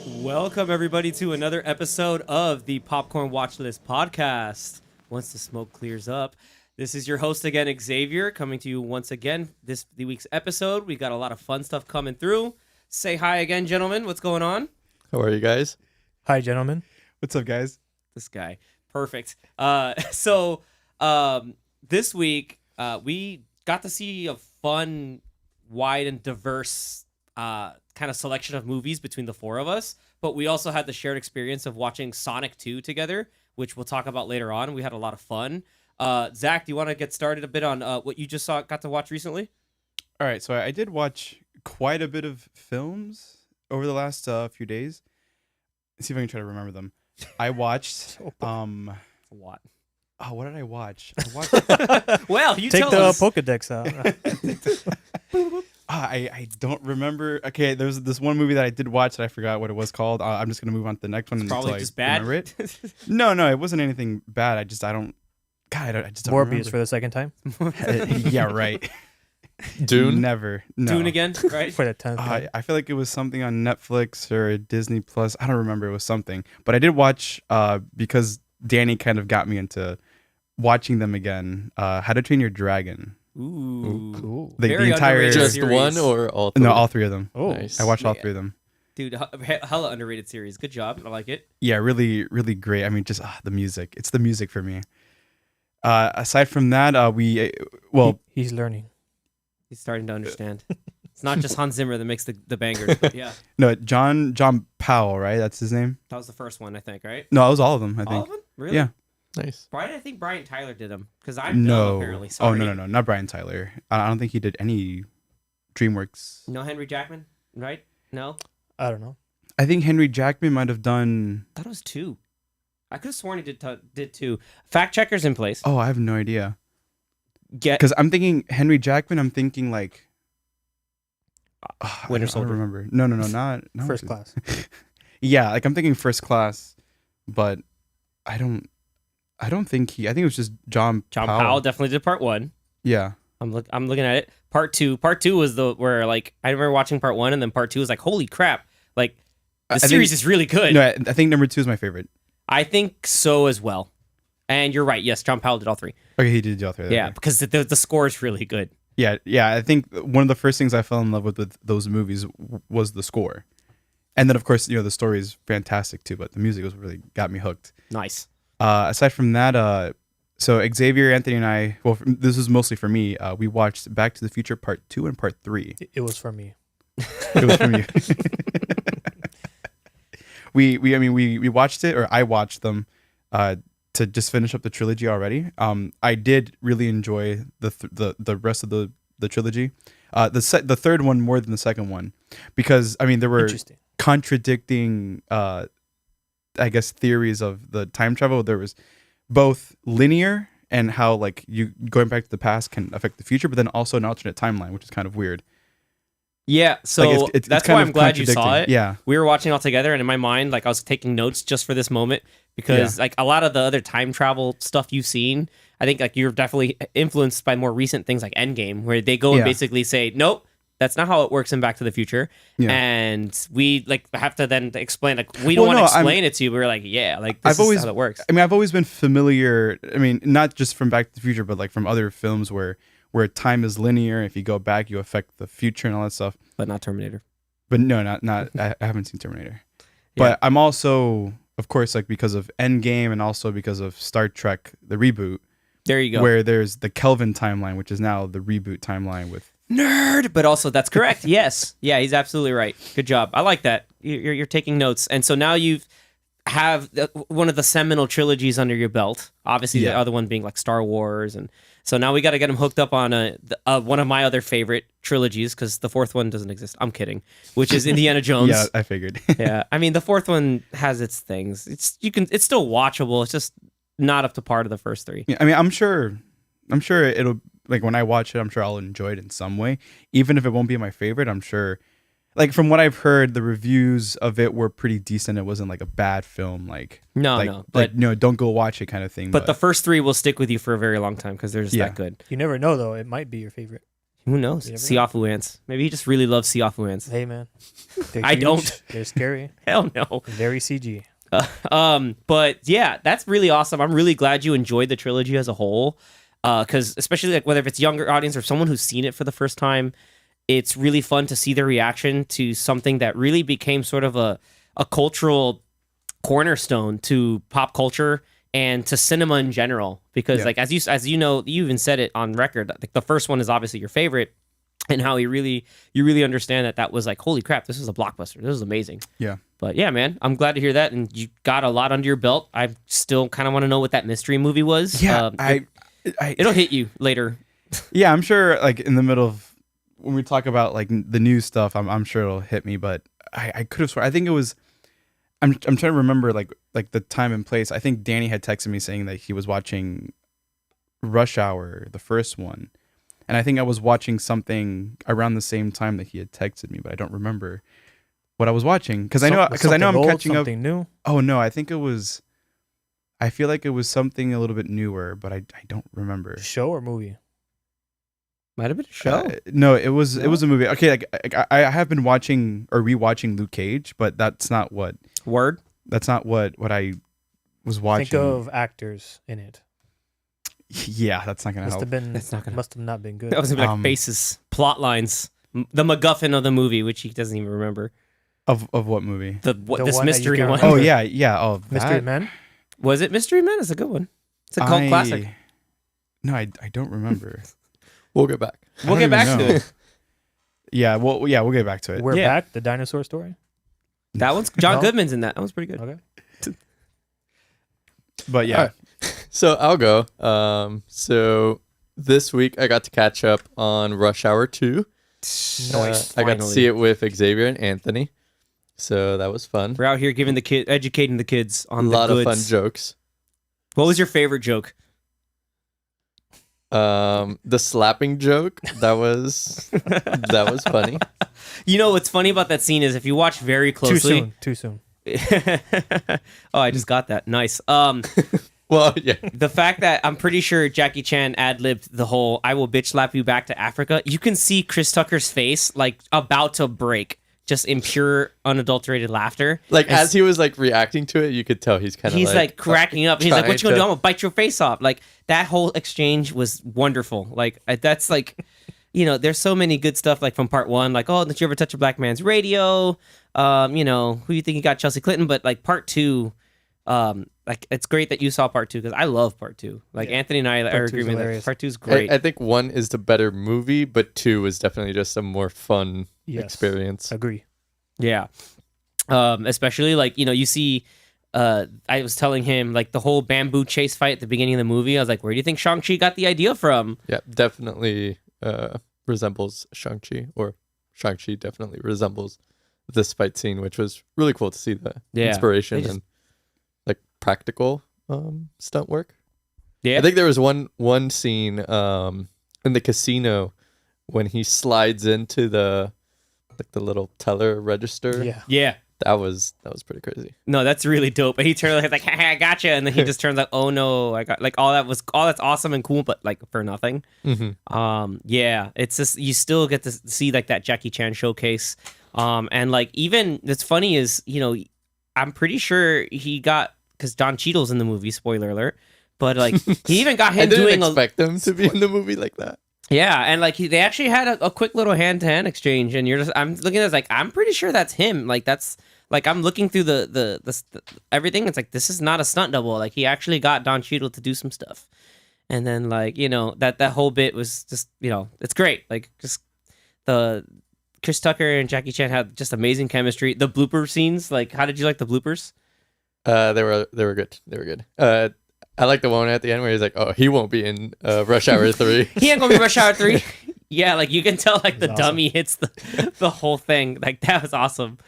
Welcome, everybody, to another episode of the Popcorn Watchlist podcast. Once the smoke clears up, this is your host again, Xavier, coming to you once again. The week's episode, we got a lot of fun stuff coming through. Say hi again, gentlemen. What's going on? How are you guys? Hi, gentlemen. What's up, guys? This guy. Perfect. This week, we got to see a fun, wide, and diverse kind of selection of movies between the four of us, but we also had the shared experience of watching Sonic 2 together, which we'll talk about later on. We had a lot of fun. Zach, do you want to get started a bit on what you just got to watch recently? All right, so I did watch quite a bit of films over the last few days. Let's see if I can try to remember them. I watched It's a lot. Oh, what did I watch? I watched Well, you Take tell the us. Pokedex out. I don't remember. Okay, there's this one movie that I did watch that I forgot what it was called. I'm just gonna move on to the next one. Probably until just I bad. remember it. No, it wasn't anything bad. I just don't Morbius remember. for the second time. Yeah, right. Dune? Never. No. Dune again, right? For the 10th time. I feel like it was something on Netflix or Disney Plus. I don't remember. It was something. But I did watch because Danny kind of got me into watching them again. How to Train Your Dragon. Ooh. Cool. The Very entire underrated Just series. one or all three? No, all three of them. Oh, Nice. I watched all Yeah. three of them. Dude, hella underrated series. Good job. I like it. Yeah, really, really great. I mean, just the music. It's the music for me. Aside from that, he's learning. He's starting to understand. It's not just Hans Zimmer that makes the bangers, but yeah. no, John Powell, right? That's his name. That was the first one, I think, right? No, it was all of them. I think. All of them? Really? Yeah. Nice. I think Brian Tyler did them because I'm dumb, No. apparently. Oh Sorry. no, not Brian Tyler. I don't think he did any DreamWorks. No Henry Jackman, right? No, I don't know. I think Henry Jackman might have done. I thought it was two. I could have sworn he did two. Fact checkers in place. Oh, I have no idea. Get Because I'm thinking Henry Jackman. I'm thinking like Winter I Soldier. don't remember. No, not First class. Yeah, like I'm thinking First Class, but I don't think I think it was just John Powell definitely did part one. Yeah. I'm looking at it. Part two was where like I remember watching part one and then part two was like holy crap, like the I series think- is really good. No, I think number 2 is my favorite. I think so as well. And you're right. Yes, John Powell did all three. Okay, he did the author. Yeah, because the score is really good. Yeah. I think one of the first things I fell in love with those movies was the score, and then of course the story is fantastic too, but the music was really got me hooked. Nice. Aside from that, so Xavier, Anthony, and I. Well, this was mostly for me. We watched Back to the Future Part 2 and Part 3. It was for me. It was from you. we watched it, or I watched them, to just finish up the trilogy already. I did really enjoy the rest of the trilogy. The third one more than the second one, because I mean there were Interesting. contradicting, I guess, theories of the time travel. There was both linear and how like you going back to the past can affect the future, but then also an alternate timeline, which is kind of weird. Yeah, so Like, it's that's kind why of I'm glad you saw contradicting. it. Yeah. We were watching all together, and in my mind, like I was taking notes just for this moment because like a lot of the other time travel stuff you've seen, I think like you're definitely influenced by more recent things like Endgame, where they go and Yeah. basically say, nope, that's not how it works in Back to the Future. Yeah. And we like have to then explain, like we don't want to explain it to you. We're like, yeah, like this is how it works. I mean, I've always been familiar. I mean, not just from Back to the Future, but like from other films where time is linear. If you go back, you affect the future and all that stuff. But not Terminator. But no, not. I haven't seen Terminator. Yeah. But I'm also, of course, like because of Endgame and also because of Star Trek, the reboot, There you go. where there's the Kelvin timeline, which is now the reboot timeline with. Nerd, but also that's correct. Yes, yeah, he's absolutely right. Good job. I like that. You're taking notes, and so now you have one of the seminal trilogies under your belt. Obviously, the Yeah. other one being like Star Wars, and so now we got to get him hooked up on one of my other favorite trilogies because the fourth one doesn't exist. I'm kidding. Which is Indiana Jones. Yeah, I figured. Yeah, I mean the fourth one has its things. It's still watchable. It's just not up to par to the first three. Yeah, I mean, I'm sure it'll, like, when I watch it, I'm sure I'll enjoy it in some way, even if it won't be my favorite. I'm sure, like, from what I've heard, the reviews of it were pretty decent. It wasn't like a bad film, like No, but no, don't go watch it kind of thing. But the first three will stick with you for a very long time because they're just Yeah. that good. You never know, though. It might be your favorite. Who knows? You never Siafu ants. Maybe he just really loves Siafu ants. Hey man, they're I huge, don't. They're scary. Hell no. Very CG. But yeah, that's really awesome. I'm really glad you enjoyed the trilogy as a whole. Because especially like whether if it's younger audience or someone who's seen it for the first time, it's really fun to see their reaction to something that really became sort of a cultural cornerstone to pop culture and to cinema in general. Because like as you know, you even said it on record. Like the first one is obviously your favorite, and how you really understand that was like, holy crap, this is a blockbuster. This is amazing. Yeah. But yeah, man, I'm glad to hear that, and you got a lot under your belt. I still kind of want to know what that mystery movie was. Yeah, it'll hit you later. Yeah, I'm sure. Like in the middle of when we talk about like the new stuff, I'm sure it'll hit me. But I could have sworn. I think it was. I'm trying to remember like the time and place. I think Danny had texted me saying that he was watching Rush Hour, the first one, and I think I was watching something around the same time that he had texted me, but I don't remember what I was watching because I know I'm catching up. Something new. Oh no, I think it was. I feel like it was something a little bit newer, but I don't remember. Show or movie? Might have been a show. No, it was a movie. Okay, like I have been watching or rewatching Luke Cage, but that's not what That's not what I was watching. Think of actors in it. Yeah, that's not gonna help. Must have not been good. That was gonna be like faces, plot lines, the MacGuffin of the movie, which he doesn't even remember. Of what movie? This one mystery one. Oh yeah. Oh, Mystery Men. Was it Mystery Men? It's a good one. It's a cult classic. No, I don't remember. We'll get back. We'll get back to it. Yeah, we'll get back to it. We're back. The dinosaur story. That one's John Goodman's in that. That one's pretty good. Okay. But yeah. Right. So I'll go. So this week I got to catch up on Rush Hour 2. Nice. I got to see it with Xavier and Anthony. So that was fun. We're out here educating the kids on a the lot goods. of fun jokes. What was your favorite joke? The slapping joke. That was funny. You know what's funny about that scene is if you watch very closely. Too soon. Oh, I just got that. Nice. Well, yeah. The fact that I'm pretty sure Jackie Chan ad-libbed the whole "I will bitch slap you back to Africa." You can see Chris Tucker's face like about to break, just in pure unadulterated laughter. Like as he was like reacting to it, you could tell he's kind of like cracking up. He's like, "What you gonna do? I'm gonna bite your face off." Like that whole exchange was wonderful. Like that's like, you know, there's so many good stuff like from part one. Like, oh, did you ever touch a black man's radio? You know, who you think you got, Chelsea Clinton? But like part two, like it's great that you saw part two because I love part two. Like Anthony and I are agreeing that part two is great. I think one is the better movie, but two is definitely just a more fun experience. Agree. Yeah. Especially like, you know, you see, I was telling him like the whole bamboo chase fight at the beginning of the movie. I was like, where do you think Shang-Chi got the idea from? Yeah, definitely resembles Shang-Chi, or Shang-Chi definitely resembles this fight scene, which was really cool to see the inspiration and like practical stunt work. Yeah. I think there was one scene in the casino when he slides into the little teller register. Yeah. That was pretty crazy. No, that's really dope. And he turns like, "I gotcha," and then he just turns like, "Oh no, I got like all that's awesome and cool, but like for nothing." Mm-hmm. Yeah, it's just you still get to see like that Jackie Chan showcase, and like even what's funny is, you know, I'm pretty sure he got because Don Cheadle's in the movie. Spoiler alert, but like he even got him I didn't doing expect them to be in the movie like that. Yeah, and like they actually had a quick little hand-to-hand exchange, and I'm looking at this like I'm pretty sure that's him. Like that's like I'm looking through the everything. It's like this is not a stunt double. Like he actually got Don Cheadle to do some stuff, and then like you know that whole bit was just you know it's great. Like just the Chris Tucker and Jackie Chan had just amazing chemistry. The blooper scenes, like how did you like the bloopers? They were good. They were good. I like the one at the end where he's like, "Oh, he won't be in Rush Hour 3." He ain't gonna be Rush Hour 3. Yeah, like you can tell, like the awesome. dummy hits the whole thing. Like that was awesome.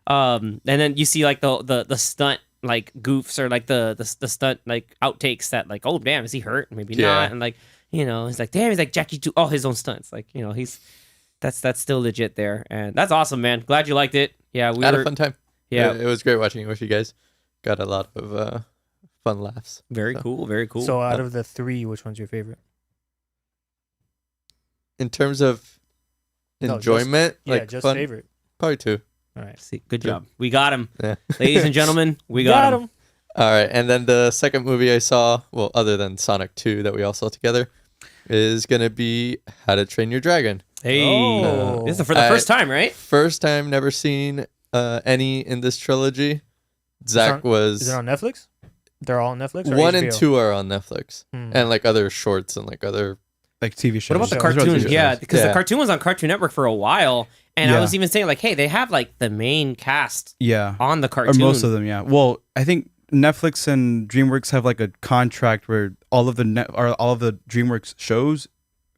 And then you see like the stunt like goofs or like the stunt like outtakes that like, oh damn, is he hurt? Maybe not. And like you know, he's like, damn, he's like Jackie do all his own stunts. Like you know, that's still legit there, and that's awesome, man. Glad you liked it. Yeah, we had a fun time. Yeah, it was great watching it with you guys. Got a lot of fun laughs. Very cool. Very cool. So out of the three, which one's your favorite? in terms of No, enjoyment, like just fun, favorite. probably 2. All right. See, good job. We got him. Yeah. Ladies and gentlemen, we got him. All right, and then the second movie I saw, well, other than Sonic 2 that we all saw together, is gonna be How to Train Your Dragon. Hey, Oh. this is for the first time, right? First time, never seen any in this trilogy. Zach was. Is it on Netflix? They're all on Netflix. Or 1 and HBO? 2 are on Netflix, Hmm. and like other shorts and like other. Like TV shows. What about the Shows. cartoon? shows. Yeah, because the Yeah. cartoon was on Cartoon Network for a while, and I Yeah. was even saying like, hey, they have like the main cast Yeah. on the Or cartoon. most of them, yeah. Well, I think Netflix and DreamWorks have like a contract where all of the DreamWorks shows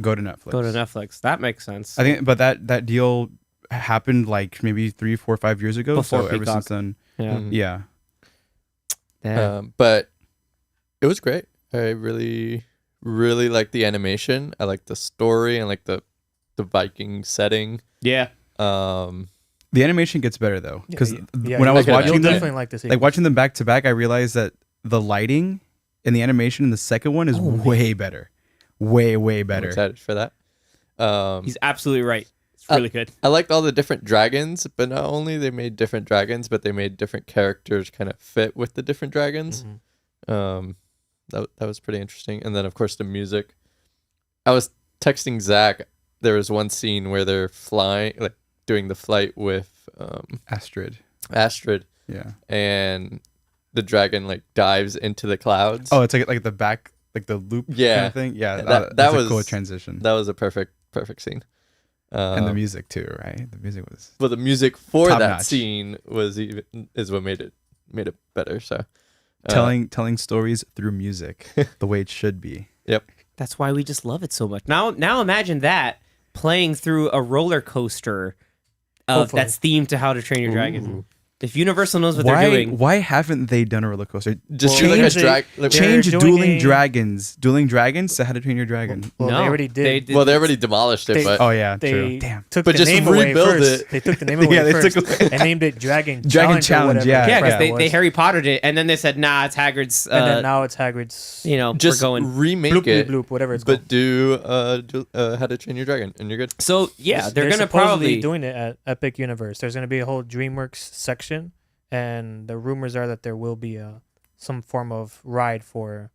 go to Netflix. Go to Netflix. That makes sense. I think, but that deal happened like maybe 3, 4, 5 years ago. Before so ever Peacock. since then, Yeah. Mhm. yeah. Damn. But it was great. I really, really liked the animation. I liked the story and like the Viking setting. Yeah. The animation gets better though, because Yeah, when I was you'll watching them, definitely like this. like watching them back to back, I realized that the lighting and the animation in the second one is way better, way I'm better. excited for that. He's absolutely right. It's really good. I liked all the different dragons, but not only they made different dragons, but they made different characters kind of fit with the different dragons. That was pretty interesting. And then of course the music. I was texting Zach. There was one scene where they're flying, like doing the flight with Astrid. Yeah. and the dragon like dives into the clouds. Oh, it's like the back, like the loop kind Yeah. of thing. Yeah, That that's was a cool transition. That was a perfect scene. And the music too, right? The music was But the music for Top that notch. scene is what made it better. So telling stories through music the way it should be. Yep. That's why we just love it so much. Now imagine that playing through a roller coaster Hopefully. that's themed to How to Train Your Dragon. If Universal knows what they're doing, Why haven't they done a roller coaster? Just Well, do like a change it- drag. They're Change doing dueling a- dragons to How to Train Your Dragon. Well, No, they already did. they did- Well, they already demolished it, They- but Oh yeah, they true. Damn. took But the just name away rebuild first. it. They took the name away Yeah, they first took away- and named it Dragon Dragon Challenge. Challenge, Or whatever yeah. yeah, because crap they, it they was. Harry Pottered it, and then they said, nah, it's Hagrid's. And then now it's Hagrid's. just we're going. remake bloop, it. bloop, bloop, whatever it's But called. do How to Train Your Dragon, and you're good. So yeah, they're gonna supposedly probably doing it at Epic Universe. There's gonna be a whole DreamWorks section, and the rumors are that there will be some form of ride for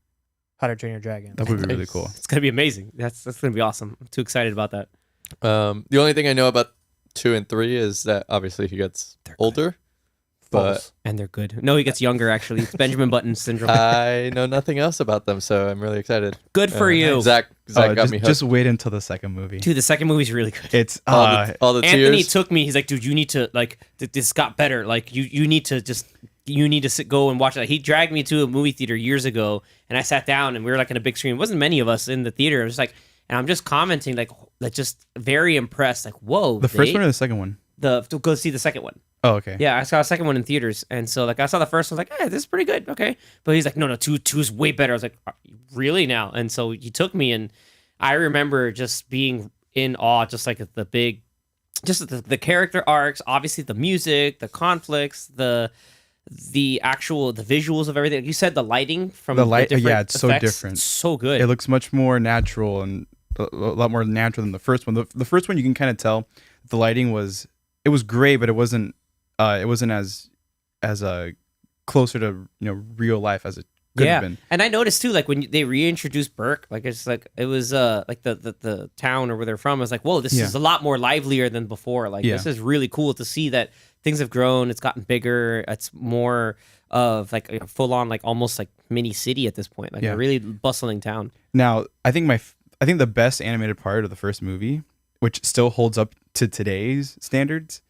How to Train Your Dragon. That would be really cool. It's gonna be amazing. That's gonna be awesome. I'm too excited about that. The only thing I know about 2 and 3 is that obviously he gets older, but False. And they're good. No, he gets younger. Actually, it's Benjamin Button syndrome. I know nothing else about them, so I'm really excited. Good for you, Zach got me hooked. Just wait until the second movie. dude. The second movie's really good. It's all the Anthony tears. took me. He's like, dude, you need to like. This got better. Like you need to just. You need to go and watch that. He dragged me to a movie theater years ago, and I sat down, and we were like in a big screen. It wasn't many of us in the theater. I was like, and I'm just commenting, like just very impressed. Like, whoa, the first one or the second one? to go see the second one. Oh, okay. Yeah, I saw a second one in theaters, and so like I saw the first one, I was like, hey, this is pretty good, okay. But he's like, no, two is way better. I was like, really now? And so he took me, and I remember just being in awe, just like the big, just the character arcs, obviously the music, the conflicts, the visuals of everything. Like you said, the lighting from The light- different yeah, it's so effects, different. it's so good. It looks much more natural and a lot more natural than the first one. The first one you can kind of tell the lighting was great, but it wasn't as closer to real life as it could have been. And I noticed too, like when they reintroduced Burke, like it's like it was like the town or where they're from. I was like, whoa, this is a lot more livelier than before. Like this is really cool to see that things have grown. It's gotten bigger. It's more of like a full on, like almost like mini city at this point, like a really bustling town. Now, I think the best animated part of the first movie, which still holds up to today's standards,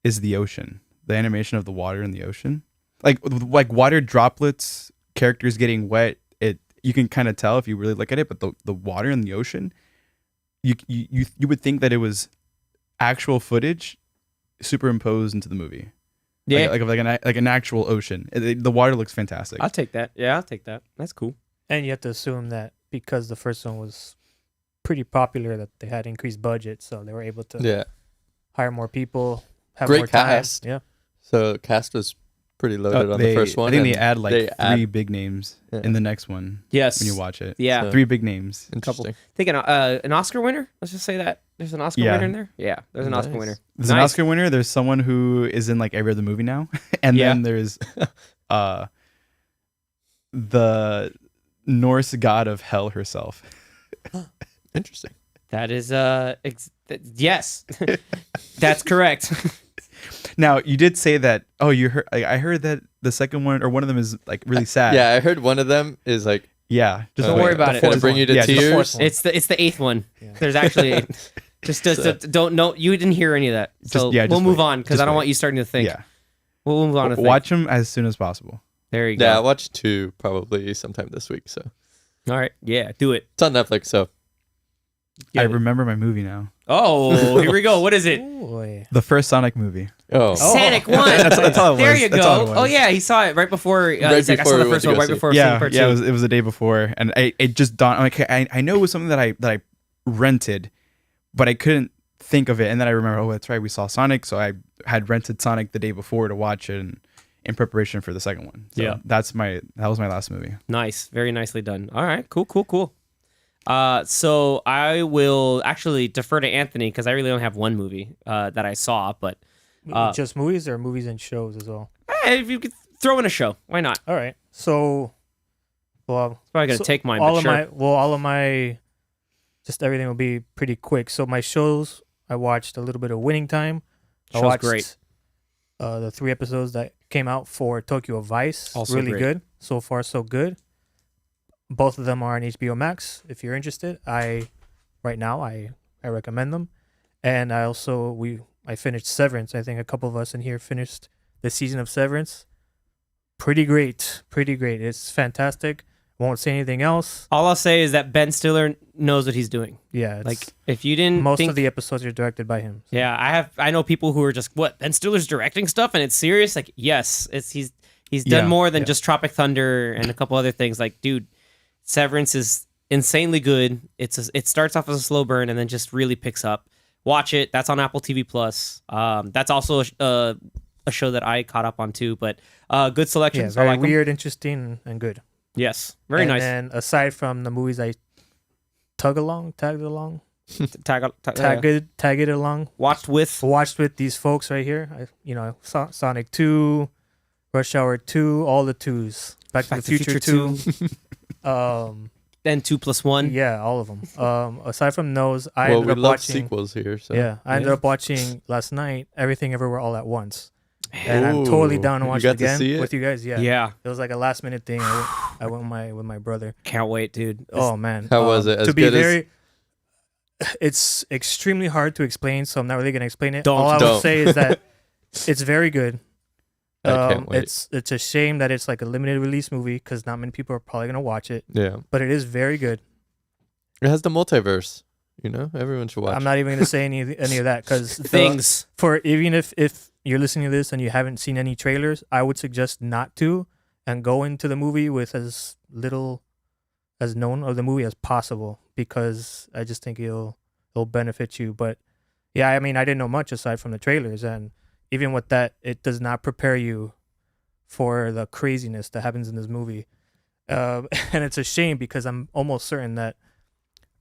is the ocean. The animation of the water in the ocean, like water droplets, characters getting wet. You can kind of tell if you really look at it, but the water in the ocean, you would think that it was actual footage superimposed into the movie. Yeah, like an actual ocean. The water looks fantastic. I'll take that. Yeah, I'll take that. That's cool. And you have to assume that because the first one was pretty popular, that they had increased budget, so they were able to hire more people, have Great more time. cast. Yeah. So cast was pretty loaded on the first one. I think they add like they three big names in the next one. Yes. When you watch it. Yeah. So- 3 big names. Interesting. Think an Oscar winner. Let's just say that there's an Oscar winner in there. Yeah, there's an Oscar Nice. winner. There's an Oscar winner. There's someone who is in like every other movie now. And then there's the Norse god of hell herself. Interesting. That is yes, that's correct. Now you did say that. Oh, you heard? I heard that the second one or one of them is like really sad. Yeah, I heard one of them is like. Yeah. Just Don't worry about it. Gonna fourth bring one. you to Yeah, just the tears. fourth one. It's the 8th one. Yeah. There's actually don't know. You didn't hear any of that, so just we'll move wait. on because Just I don't wait. want you starting to think. Yeah. We'll move on to think. Watch them as soon as possible. There you go. Yeah, I watched 2 probably sometime this week. So All right. Yeah, do it. it's on Netflix. So Yeah. I remember my movie now. Oh, here we go. What is it? Boy. The first Sonic movie. Sonic 1. That's all it was. There you That's all it go. was. Oh yeah, he saw it right before. He's like, I before saw we the went first to one go right see it. before seeing Yeah, part 2. yeah. It was the day before, and it just dawned. Like I know it was something that I rented, but I couldn't think of it. And then I remember, oh, that's right, we saw Sonic. So I had rented Sonic the day before to watch it in preparation for the second one. So Yeah. that was my last movie. Nice, very nicely done. All right, cool. So I will actually defer to Anthony because I really only have one movie that I saw, but Just movies or movies and shows as well? if you could throw in a show, why not? All right. So, well, It's probably gonna so take mine, all but of sure. all of my, just everything will be pretty quick. So my shows, I watched a little bit of Winning Time. I Show's watched great. The 3 episodes that came out for Tokyo Vice. Also really great. good. So far, so good. Both of them are on HBO Max. If you're interested, right now I recommend them. And I also I finished Severance. I think a couple of us in here finished the season of Severance. Pretty great. It's fantastic. Won't say anything else. All I'll say is that Ben Stiller knows what he's doing. Yeah, Like if you didn't most think, of the episodes are directed by him. yeah, I know people who are just what Ben Stiller's directing stuff and it's serious. Like yes, he's done Yeah, more than yeah. just Tropic Thunder and a couple other things. Like dude, Severance is insanely good. It starts off as a slow burn and then just really picks up. Watch it. That's on Apple TV Plus. That's also a show that I caught up on too. But good Yeah, selections. very I like 'em. weird, interesting, and good. Yes, very and nice. And aside from the movies I tagged along, Tag tag it along, watched with. watched with these folks right here. I saw Sonic 2, Rush Hour 2, all the 2s. Back to the Future 2. Then 2+1. Yeah, all of them. Aside from those, I well, ended we up love watching. sequels here. So Yeah, I ended Yeah. up watching last night Everything Everywhere All at Once, and I'm totally Ooh, down to you watch got it to again see it? with you guys. Yeah, Yeah, it was like a last minute thing. I went with my brother. can't wait, dude. Oh man, How was it? As to be good as- very, it's extremely hard to explain, so I'm not really gonna explain it. Don't. All I Don't. will say is that it's very good. I can't wait. It's a shame that it's like a limited release movie because not many people are probably gonna watch it, Yeah, but it is very good. it has the multiverse. You know, everyone should watch. I'm not even gonna say any of that because Things. for even if you're listening to this and you haven't seen any trailers, I would suggest not to and go into the movie with as little as known of the movie as possible because I just think it'll benefit you. But yeah, I mean, I didn't know much aside from the trailers, and even with that, it does not prepare you for the craziness that happens in this movie. And it's a shame because I'm almost certain that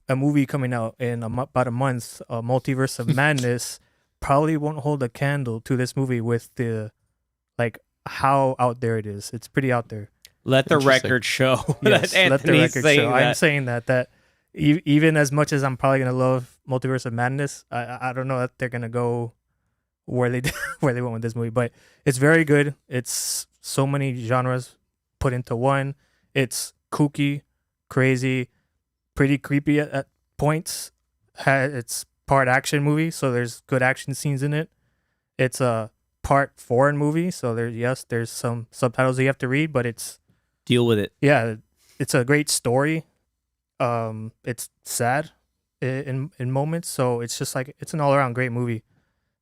a movie coming out in about a month, Multiverse of Madness, probably won't hold a candle to this movie with the like how out there it is. It's pretty out there. Let the Interesting. record show. Yes, that let the Anthony's record saying show. that. I'm saying that even as much as I'm probably gonna love Multiverse of Madness, I don't know that they're gonna go where they where they went with this movie. But it's very good. It's so many genres put into one. It's kooky, crazy, pretty creepy at points. It's part action movie, so there's good action scenes in it. It's a part foreign movie, so there's some subtitles that you have to read, but it's Deal with it. it's a great story. It's sad in moments, so it's just like it's an all around great movie.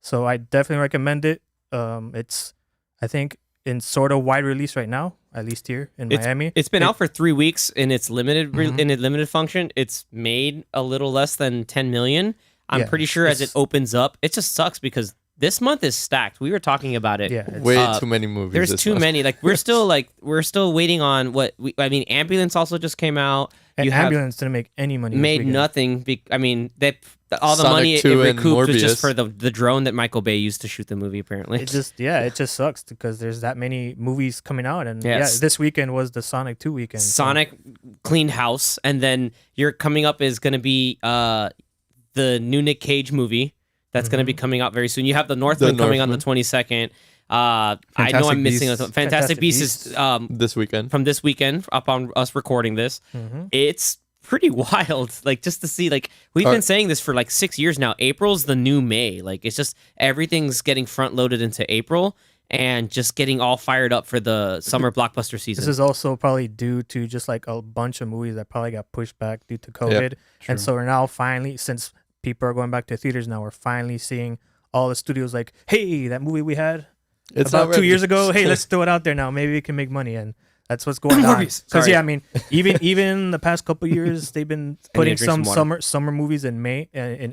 So I definitely recommend it. It's I think in sort of wide release right now, at least here in Miami. It's been out for 3 weeks in its limited Mhm. in its limited function. It's made a little less than 10 million. I'm Yeah, pretty sure as it it's- opens up, it just sucks because this month is stacked. We were talking about it. Yeah, it's- Way too many movies. There's this too month. many. Like we're still waiting on what Ambulance also just came out. and You have Ambulance didn't make any money. this made weekend. nothing. All the Sonic money it 2 and recouped was just Morbius. for the drone that Michael Bay used to shoot the movie. Apparently, It just sucks because there's that many movies coming out, and Yes. this weekend was the Sonic 2 weekend. so- Sonic cleaned house, and then you're coming up is going to be the new Nick Cage movie that's going to be coming out very soon. You have the Northman coming on the 22nd. I know Fantastic I'm missing Beasts. a Fantastic Beasts is This weekend. from this weekend up on us recording this. Mhm. It's pretty wild, like just to see. Like we've been saying this for like 6 years now. April's the new May. Like it's just everything's getting front loaded into April and just getting all fired up for the summer blockbuster season. This is also probably due to just like a bunch of movies that probably got pushed back due to COVID. And so we're now finally, since people are going back to theaters now, we're finally seeing all the studios like, hey, that movie we had It's about not 2 ready. years ago, hey, let's throw it out there now. Maybe we can make money. And that's what's going on. Morbius. Because Sorry. I mean, even the past couple years, they've been I putting need to drink some some water. summer movies in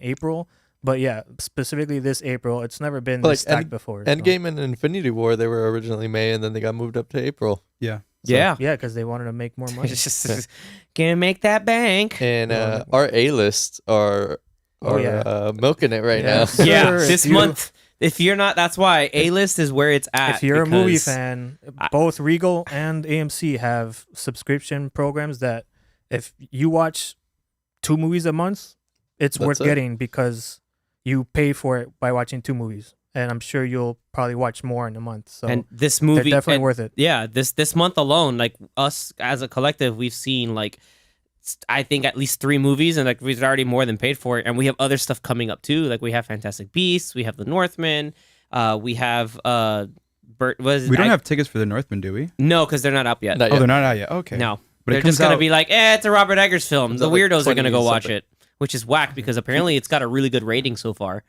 April. But yeah, specifically this April, it's never been Like this stacked before. so- Endgame and Infinity War, they were originally May, and then they got moved up to April. Yeah. yeah. Yeah, because they wanted to make more money. It's just gonna make that bank. And Yeah. our A-list are Oh, yeah. milking it right Yeah. now. Yeah, Sure, this if you- month. If you're not, that's why A-list is where it's at. If you're a movie because fan, both Regal and AMC have subscription programs that if you watch 2 movies a month, it's That's worth it. getting because you pay for it by watching 2 movies. And I'm sure you'll probably watch more in a month. So and this they're movie definitely and- worth it. Yeah, this month alone, like us as a collective, we've seen like I think at least 3 movies, and like we've already more than paid for it. And we have other stuff coming up too. Like we have Fantastic Beasts, we have The Northman, we have We don't have tickets for the Northman, do we? no, because they're not up yet. Not Oh, yet. they're not out yet. Okay. No, But it they're comes just gonna out- be like, it's a Robert Eggers film. Comes The out, like, weirdos are gonna go 20 watch something. it, which is whack because apparently it's got a really good rating so far.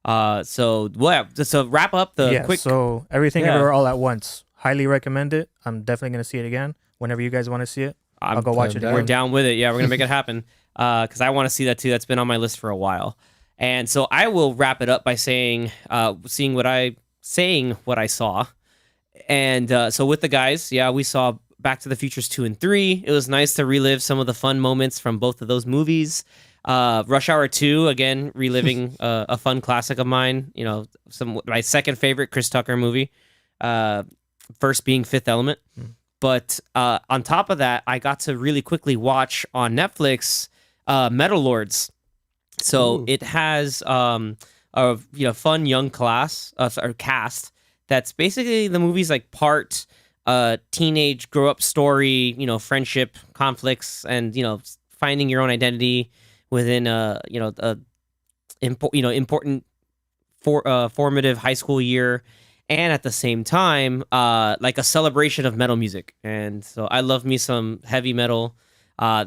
So just to wrap up the Yeah, quick. so everything Yeah. everywhere all at once. Highly recommend it. I'm definitely going to see it again. Whenever you guys want to see it, I'll go watch it down. We're again. down with it. Yeah, we're gonna make it happen. Because I want to see that too. That's been on my list for a while. And so I will wrap it up by saying, what I saw. And so with the guys, yeah, we saw Back to the Futures 2 and 3. It was nice to relive some of the fun moments from both of those movies. Rush Hour 2, again, reliving a fun classic of mine. You know, my second favorite Chris Tucker movie. First being Fifth Element. But on top of that, I got to really quickly watch on Netflix Metal Lords. So Ooh. it has a fun young cast that's basically the movie's like part teenage grow up story, friendship conflicts, and finding your own identity within important formative high school year. And at the same time, like a celebration of metal music. And so I love me some heavy metal.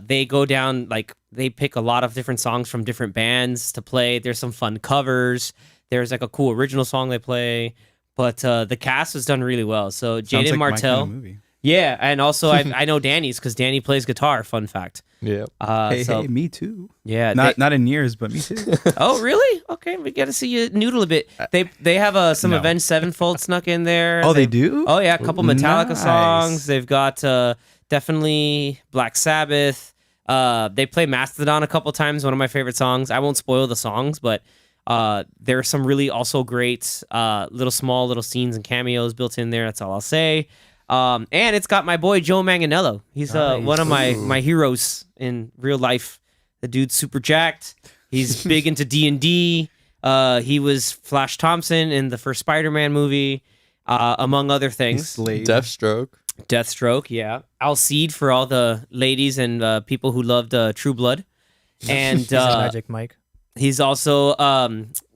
They go down, like, they pick a lot of different songs from different bands to play. There's some fun covers. There's like a cool original song they play. But the cast was done really well. So Sounds Jaden like my Martell. kind of movie. Yeah, and also I know Danny's because Danny plays guitar. Fun fact. Yeah. Hey, me too. Yeah. Not in years, but me too. Oh, really? Okay, we got to see you noodle a bit. They have some No. Avenged Sevenfold snuck in there. Oh, they do? Oh yeah, a couple Metallica Nice. songs. They've got definitely Black Sabbath. They play Mastodon a couple times. One of my favorite songs. I won't spoil the songs, but there are some really also great little scenes and cameos built in there. That's all I'll say. And it's got my boy Joe Manganiello. He's Nice. one of my heroes in real life. The dude's super jacked. He's big into D&D. He was Flash Thompson in the first Spider-Man movie, among other He's things. Slade. Deathstroke. Deathstroke, yeah. Alcide for all the ladies and people who loved True Blood. And He's a Magic Mike. he's also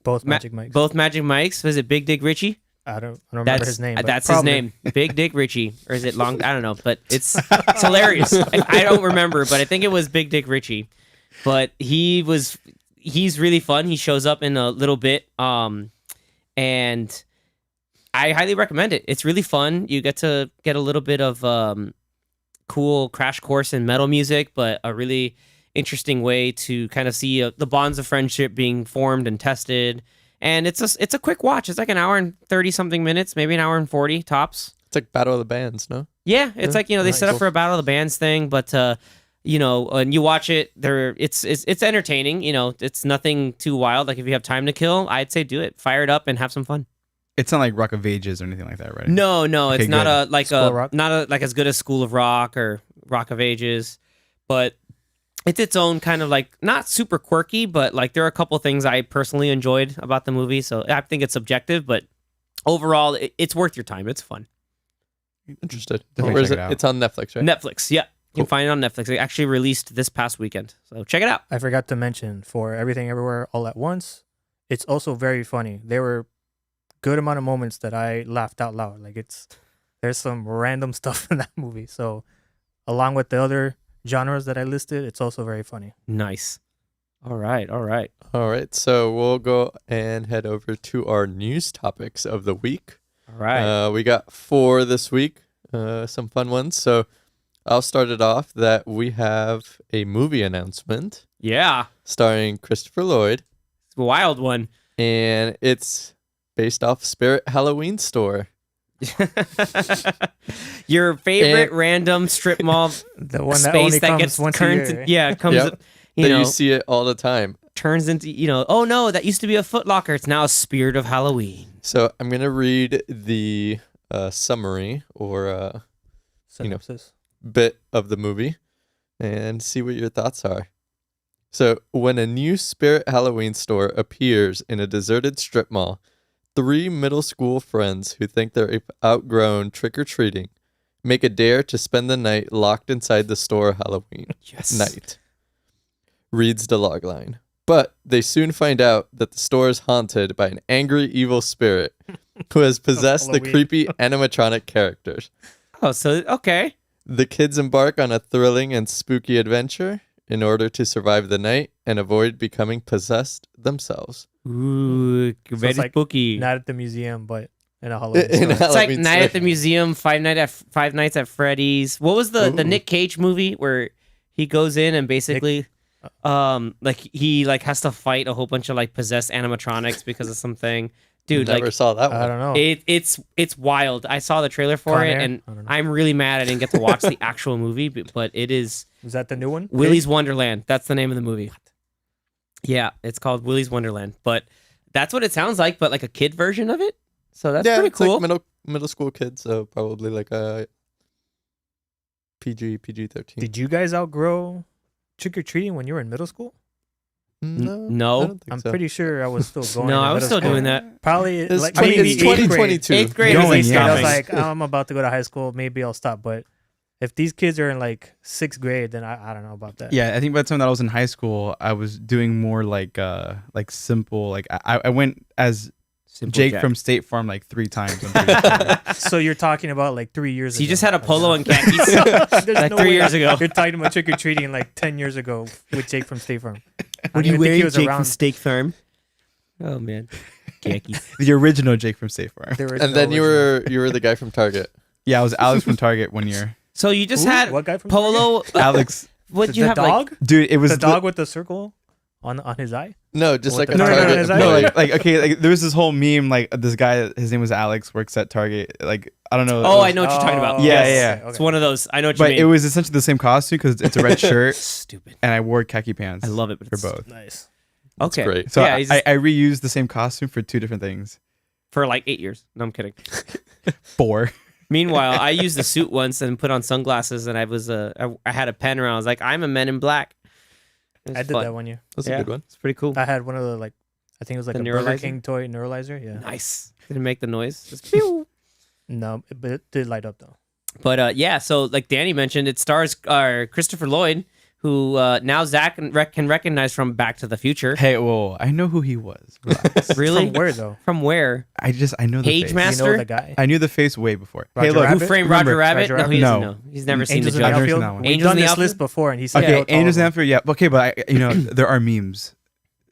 Both Magic Mikes. both Magic Mikes. Was it Big Dick Richie? I don't remember his name. but That's probably. his name. Big Dick Richie. Or is it long? I don't know, but it's hilarious. I don't remember, but I think it was Big Dick Richie. But he's really fun. He shows up in a little bit. And I highly recommend it. It's really fun. You get a little bit of cool crash course in metal music, but a really interesting way to kind of see the bonds of friendship being formed and tested. and it's a quick watch. It's like an hour and 30 something minutes, maybe an hour and 40 tops. It's like Battle of the Bands, no? Yeah, it's like, they set up for a Battle of the Bands thing, but and you watch it, it's entertaining. It's nothing too wild. Like if you have time to kill, I'd say do it. Fire it up and have some fun. It's not like Rock of Ages or anything like that, right? No, Okay, it's not good. not like as good as School of Rock or Rock of Ages, but it's its own kind of like not super quirky, but like there are a couple things I personally enjoyed about the movie. So I think it's subjective, but overall, it's worth your time. It's fun. Interested. Definitely Where is check it? it out. It's on Netflix, right? Netflix, yeah. You Cool. can find it on Netflix. It actually released this past weekend, so check it out. I forgot to mention for Everything Everywhere All at Once, it's also very funny. There were good amount of moments that I laughed out loud. Like there's some random stuff in that movie. So along with the other genres that I listed, it's also very funny. Nice. All right. All right. So we'll go and head over to our news topics of the week. All right. We got 4 this week. Some fun ones. So I'll start it off that we have a movie announcement Yeah. starring Christopher Lloyd, It's a wild one. and it's based off Spirit Halloween Store. Your favorite random strip mall The one that space only that comes gets once a turned year. comes Yep. You see it all the time. turns into oh no, that used to be a Foot Locker. It's now a Spirit of Halloween. So I'm gonna read the summary or Synopsis. bit of the movie and see what your thoughts are. So, when a new Spirit Halloween store appears in a deserted strip mall, 3 middle school friends who think they're outgrown trick-or-treating make a dare to spend the night locked inside the store Halloween night. Reads the logline. But they soon find out that the store is haunted by an angry evil spirit who has possessed the Halloween. creepy animatronic characters. Oh, so okay. The kids embark on a thrilling and spooky adventure in order to survive the night and avoid becoming possessed themselves. Ooh, very it's like spooky. Not at the museum, but in a Halloween In store. a It's like Halloween Night at store. the Museum, Five Nights at Freddy's. What was the Ooh. Nick Cage movie where he goes in and basically he has to fight a whole bunch of like possessed animatronics because of something. Dude, Never like saw that one. I don't know. it's wild. I saw the trailer for Con it Air? and I don't know. I'm really mad I didn't get to watch the actual movie, but it is Is that the new one? Willy's Wonderland. That's the name of the movie. Yeah, it's called Willy's Wonderland. But that's what it sounds like, but like a kid version of it. So that's pretty it's like cool. middle school kids, so probably like a PG-13. Did you guys outgrow trick or treating when you were in middle school? No. I don't think I'm so. pretty sure I was still going. No, in I was middle still doing school. that. Probably It's, like 20, maybe it's eighth grade. 2022. Eighth grade Going, was they yeah. I was stopping. like, I'm about to go to high school. Maybe I'll stop. But if these kids are in like 6th grade, then I don't know about that. Yeah, I think by the time that I was in high school, I was doing more like simple. Like I went as Simple Jake Jack. from State Farm like 3 times. I'm pretty sure. So you're talking about like 3 years So ago. you just had a Like, polo and khakis There's like no 3 way years ago. You're talking about trick or treating like 10 years ago with Jake from State Farm. I What don't do you even think he wear, was Jake around. from Steak Farm? Oh man, khakis. The original Jake from State Farm. There was And no then you original. were the guy from Target. Yeah, I was Alex from Target one year. So you just Who? had What guy from polo. Alex, What the you have dog? dude, it was The dog with the circle on his eye? No, just What like the- a No, no, no, Target. is no, that- like there was this whole meme like this guy, his name was Alex, works at Target. Like I don't know. Oh, it I was- know what you're talking about. Oh, Yeah, Yes. yeah. okay. It's one of those. I know what you But mean. it was essentially the same costume because it's a red shirt stupid. and I wore khaki pants. I love it, but for it's both. Nice. Okay, great. So yeah, I, he's just- I reused the same costume for 2 different things. for like 8 years. No, I'm kidding. 4. Meanwhile, I used a suit once and put on sunglasses, and I had a pen around. I was like, I'm a Men in Black. It was I did fun. that one year. That's Yeah. a good one. It's pretty cool. I had one of the like, I think it was like The a Burger neuralizer? King toy neuralizer. Yeah. Nice. Didn't make the noise. Just pew. No, but it did light up though. But yeah, so like Danny mentioned, it stars Christopher Lloyd, who now Zach can recognize from Back to the Future. Hey, whoa! I know who he was. Relax. Really? From where though? From where? I know the Page face. Master? You know the guy. I knew the face way before. Roger hey, look, Rabbit? Who framed remember- Roger Rabbit? Roger No, he Rabbit? doesn't No. know. He's never seen Angels the in the I've joke. never seen Outfield. that one. We've Angels done in the this Outfield? list before, and he said Okay, all Angels of in them. Outfield, yeah. Okay, but there are memes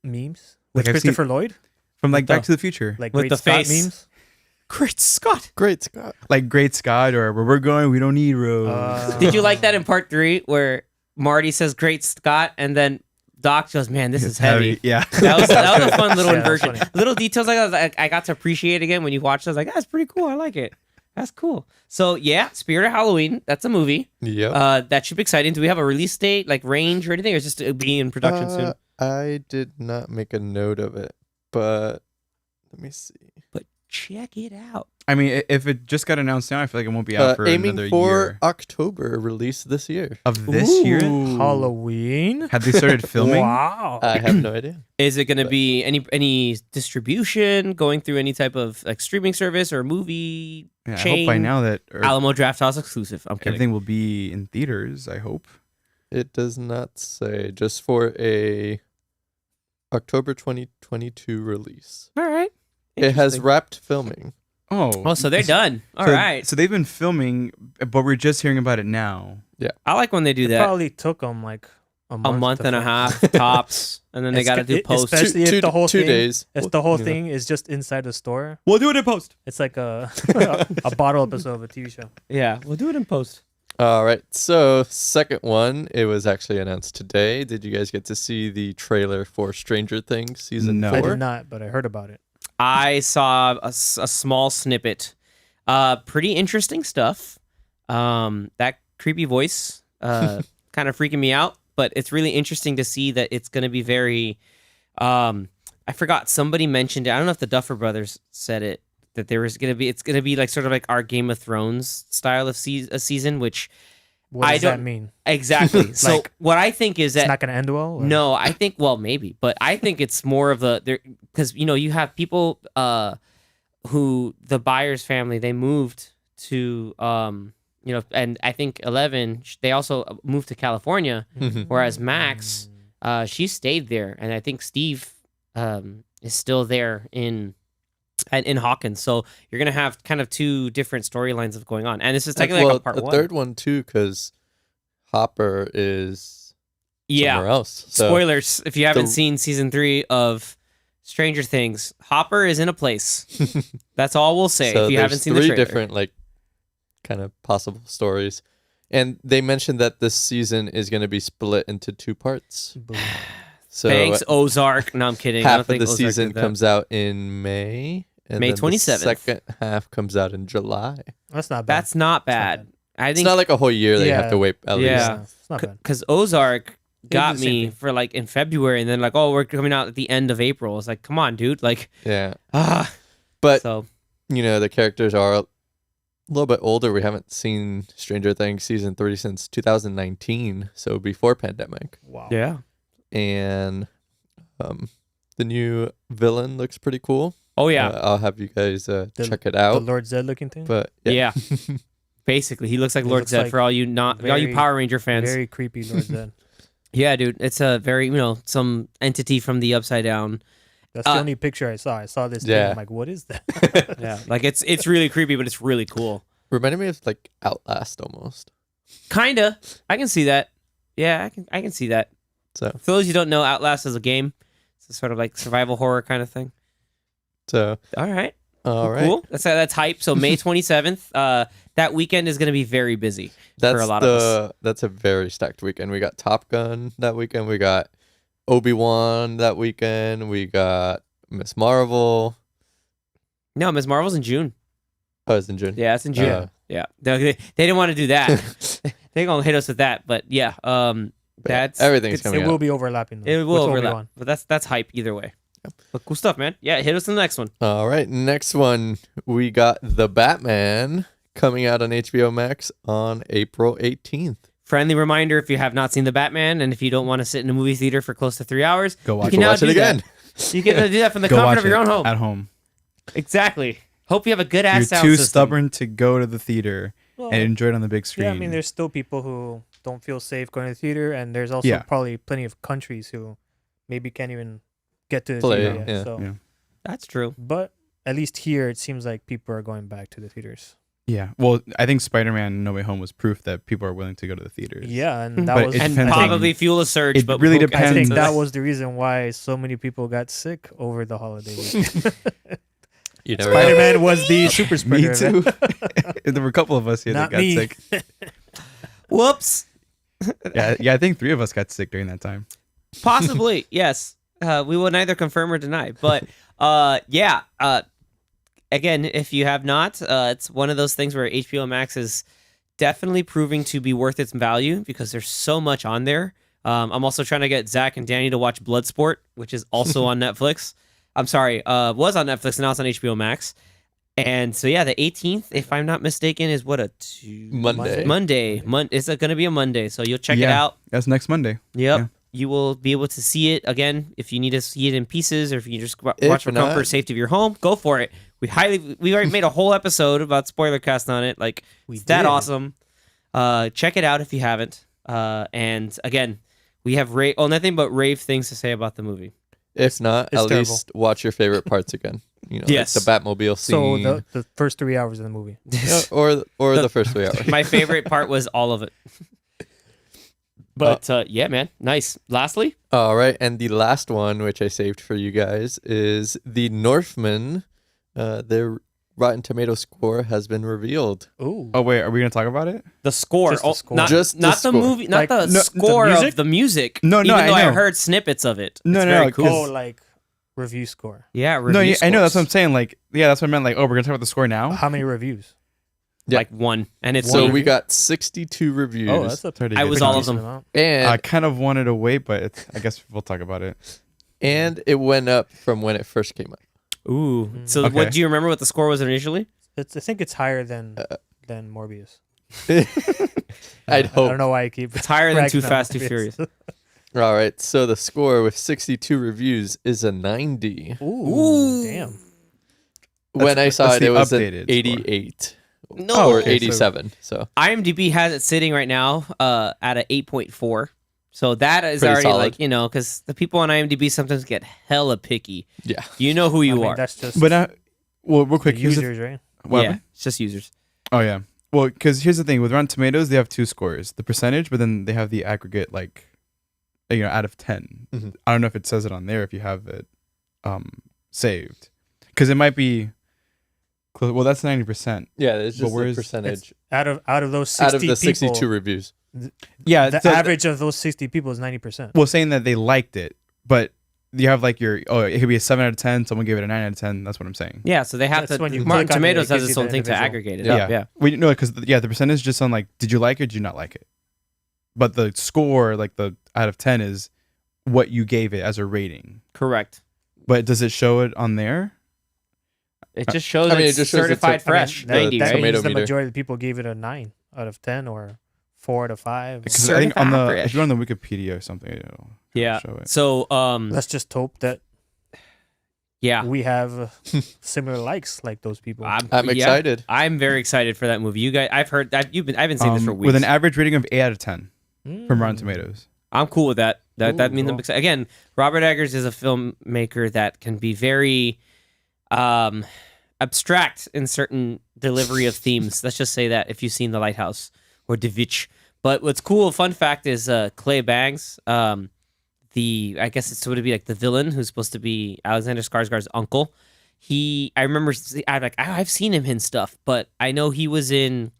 memes with Like, I've seen- Christopher Lloyd, from like the- Back to the Future, like With Great the Scott face. memes. Great Scott. Great, Scott. like Great Scott, or where we're going, we don't need roads. Did you like that in part 3 where Marty says Great Scott and then Doc goes, man, this is heavy. Yeah. That was a fun little Yeah, that was inversion. funny. Little details like that, I got to appreciate again when you watched it. I was like, that's pretty cool. I like it. That's cool. So yeah, Spirit of Halloween. That's a movie. Yep. That should be exciting. Do we have a release date, like range or anything, or is it just being in production soon? I did not make a note of it, but let me see. But check it out. I mean, if it just got announced now, I feel like it won't be out for Aiming another for year. October release this year. Of this year? Halloween. Had they started filming? Wow. I have no idea. Is it going to be any distribution going through any type of like streaming service or movie Yeah, I chain? hope by now that Alamo Draft House exclusive. I'm kidding. everything will be in theaters, I hope. It does not say. Just for a October 2022 release. All right. It has Interesting. wrapped filming. Oh, so they're done. All so, right. So they've been filming, but we're just hearing about it now. I like when they do It that. probably took them like a month, A month and a half tops, and then they got to do post. Especially if the whole 2 thing, days. if the whole thing is just inside the store. We'll do it in post. It's like a a bottle episode of a TV show. Yeah, we'll do it in post. All right. So, second one, it was actually announced today. Did you guys get to see the trailer for Stranger Things season No. I 4? did not, but I heard about it. I saw a small snippet. Pretty interesting stuff. That creepy voice kind of freaking me out, but it's really interesting to see that it's going to be very I forgot, somebody mentioned it. I don't know if the Duffer Brothers said it, that there was going to be, it's going to be like sort of like our Game of Thrones style of a season, which What I does that don't- mean? exactly. So Like, what I think is It's that not going to end well? Or? no, I think, well, maybe, but I think it's more of because you have people who the Byers family, they moved to and I think 11 they also moved to California, whereas Max she stayed there, and I think Steve is still there in Hawkins. So you're gonna have kind of two different storylines of going on, and this is technically like a part the one. third one too, because Hopper is Yeah. somewhere else. So Spoilers if you haven't the- seen season 3 of Stranger Things. Hopper is in a place. That's all we'll say so if you haven't there's seen the three trailer. different like kind of possible stories, and they mentioned that this season is going to be split into 2 parts. Boom. So Thanks, Ozark. No, I'm kidding. I half don't of think the Ozark season did that. comes out in May, and May then the 27th. second half comes out in July. That's not bad. That's not That's not bad. I It's think not like a whole year that you have Yeah. to wait at Yeah. least. It's not bad. because Ozark got the same me thing. for like in February, and then like, oh, we're coming out at the end of April. It's like, come on, dude. Like, Yeah, ah. but So the characters are a little bit older. We haven't seen Stranger Things season 3 since 2019, so before pandemic. Wow. yeah. And the new villain looks pretty cool. Oh yeah. I'll have you guys check it The out. Lord Zed looking thing? But yeah. Basically, he looks like He Lord looks Zed like for all you very- Power Ranger fans. Very creepy Lord Zed. Yeah, dude. It's a very some entity from the Upside Down. That's the only picture I saw. I saw this thing. Yeah. I'm like, what is that? Yeah, like it's really creepy, but it's really cool. reminded me of like Outlast almost. Kinda. I can see that. Yeah, I can see that. So For those who don't know, Outlast is a game. It's a sort of like survival horror kind of thing. all All right. right. Cool. That's hype. So May 27th, that weekend is going to be very busy That's for a lot of us. That's a very stacked weekend. We got Top Gun that weekend. We got Obi-Wan that weekend. We got Miss Marvel. No, Ms. Marvel's in June. Oh, it's in June. Yeah, it's in June. Uh, Yeah. They didn't want to do that. They're going to hit us with that. But yeah, But that's everything's it's- coming It out. will be overlapping. Though, It will with overlap. Obi-Wan. But that's hype either way. But cool stuff, man. Yeah, hit us in the next one. All right, next one we got The Batman coming out on HBO Max on April 18th. Friendly reminder, if you have not seen The Batman and if you don't want to sit in a movie theater for close to 3 hours, Go watch you can Go now watch it do again. that. You can do that from the Go comfort watch of your it own home. at home. Exactly. Hope you have a good ass You're sound too system. stubborn to go to the theater Well, and enjoy it on the big screen. yeah, I mean, there's still people who don't feel safe going to the theater, and there's also Yeah. probably plenty of countries who maybe can't even get to the Play theater it, yet. yeah. So, Yeah. That's true. but at least here, it seems like people are going back to the theaters. Yeah. Well, I think Spider-Man No Way Home was proof that people are willing to go to the theaters. Yeah, and But that was it And depends on- probably fuel a surge, It but really we'll get I think depends. into that was the reason why so many people got sick over the holiday week. You never know. Spider-Man was the super Me spreader. too. There were a couple of us here Not that got me. sick. Whoops. Yeah, I think 3 of us got sick during that time. Possibly, yes. We will neither confirm or deny. But yeah. Again, if you have not, it's one of those things where HBO Max is definitely proving to be worth its value because there's so much on there. I'm also trying to get Zach and Danny to watch Bloodsport, which is also on Netflix. I'm sorry, was on Netflix and now it's on HBO Max. And so yeah, the 18th, if I'm not mistaken, is what Monday. It's going to be a Monday, so you'll check it out. That's next Monday. Yep. Yeah. You will be able to see it again if you need to see it in pieces, or if you just watch for comfort, safety of your home. Go for it. We already made a whole episode about spoiler cast on it. Like, it's that awesome. Check it out if you haven't. And again, we have nothing but rave things to say about the movie. If not, It's at terrible. least watch your favorite parts again. Yes. like the Batmobile scene. So the first 3 hours of the movie. or the first 3 hours. My favorite part was all of it. But yeah, man, nice. Lastly, All right, and the last one, which I saved for you guys, is The Northman. Their Rotten Tomato score has been revealed. Ooh. Oh wait, are we gonna talk about it? the score, Just the score. not Just the not the score. movie, not Like, the the score music? of the music. No, even I though I know. heard snippets of it. No, It's no, very no, cool. Oh, like review score. Yeah, No, review yeah, I know. That's what I'm scores. saying. Like, yeah, that's what I meant. Like, oh, we're gonna talk about the score now. How many reviews? Yeah. Like one, and it's So one. we got 62 reviews. Oh, that's a Pretty I good. was pretty all of decent them. amount. and I kind of wanted to wait, but I guess we'll talk about it. and it went up from when it first came out. Ooh. So Okay. what do you remember? What the score was initially? I think it's higher than Morbius. I'd I hope. don't know why I keep. It's higher than bragging Too on Fast, Too Morbius. Furious. All right, so the score with 62 reviews is a 90. Ooh, damn. When I saw that's it, the it was an updated score. 88 No, or okay, so- 87. So IMDb has it sitting right now at a 8.4. So that is Pretty already solid. like, because the people on IMDb sometimes get hella picky. yeah, You know who you I mean, are. That's just But well, real quick, the here's the users, right? what Yeah, happened? it's just users. Oh yeah. Well, because here's the thing with Rotten Tomatoes, they have two scores: the percentage, but then they have the aggregate, like, out of 10. Mhm. I don't know if it says it on there if you have it saved, because it might be. Well, that's 90%. yeah. It's But just the where's- percentage Out of those 60 out of the 62 people, reviews. Yeah, the so- average of those 60 people is 90%. Well, saying that they liked it, but you have like it could be a 7 out of 10. Someone gave it a 9 out of 10. That's what I'm saying. Yeah, so they have That's when you to. Martin click on it, Tomatoes it has gives its you own the thing to individual. aggregate it. Yeah. Yeah. We no, because the percentage just on like, did you like it? Or did you not like it? But the score, like the out of 10, is what you gave it as a rating. Correct. But does it show it on there? It just shows I mean, it's it just shows it's certified a- fresh. I mean, 90, that right? tomato means the meter. majority of the people gave it a 9 out of 10 or 4 out of 5. Because I think on Certified the fresh. if you're on the Wikipedia or something, it'll Yeah. show it. So Let's just hope that yeah. we have similar likes like those people. I'm yeah, excited. I'm very excited for that movie. You guys, I've been saying this for weeks. With an average rating of 8 out of 10 from Rotten Mm. Tomatoes. I'm cool with that. That Ooh, means I'm cool. excited. Again, Robert Eggers is a filmmaker that can be very abstract in certain delivery of themes. Let's just say that if you've seen The Lighthouse or De Vitch. But what's cool, fun fact is Clay Bangs, I guess it's sort of be like the villain who's supposed to be Alexander Skarsgård's uncle. I've seen him in stuff, but I know he was in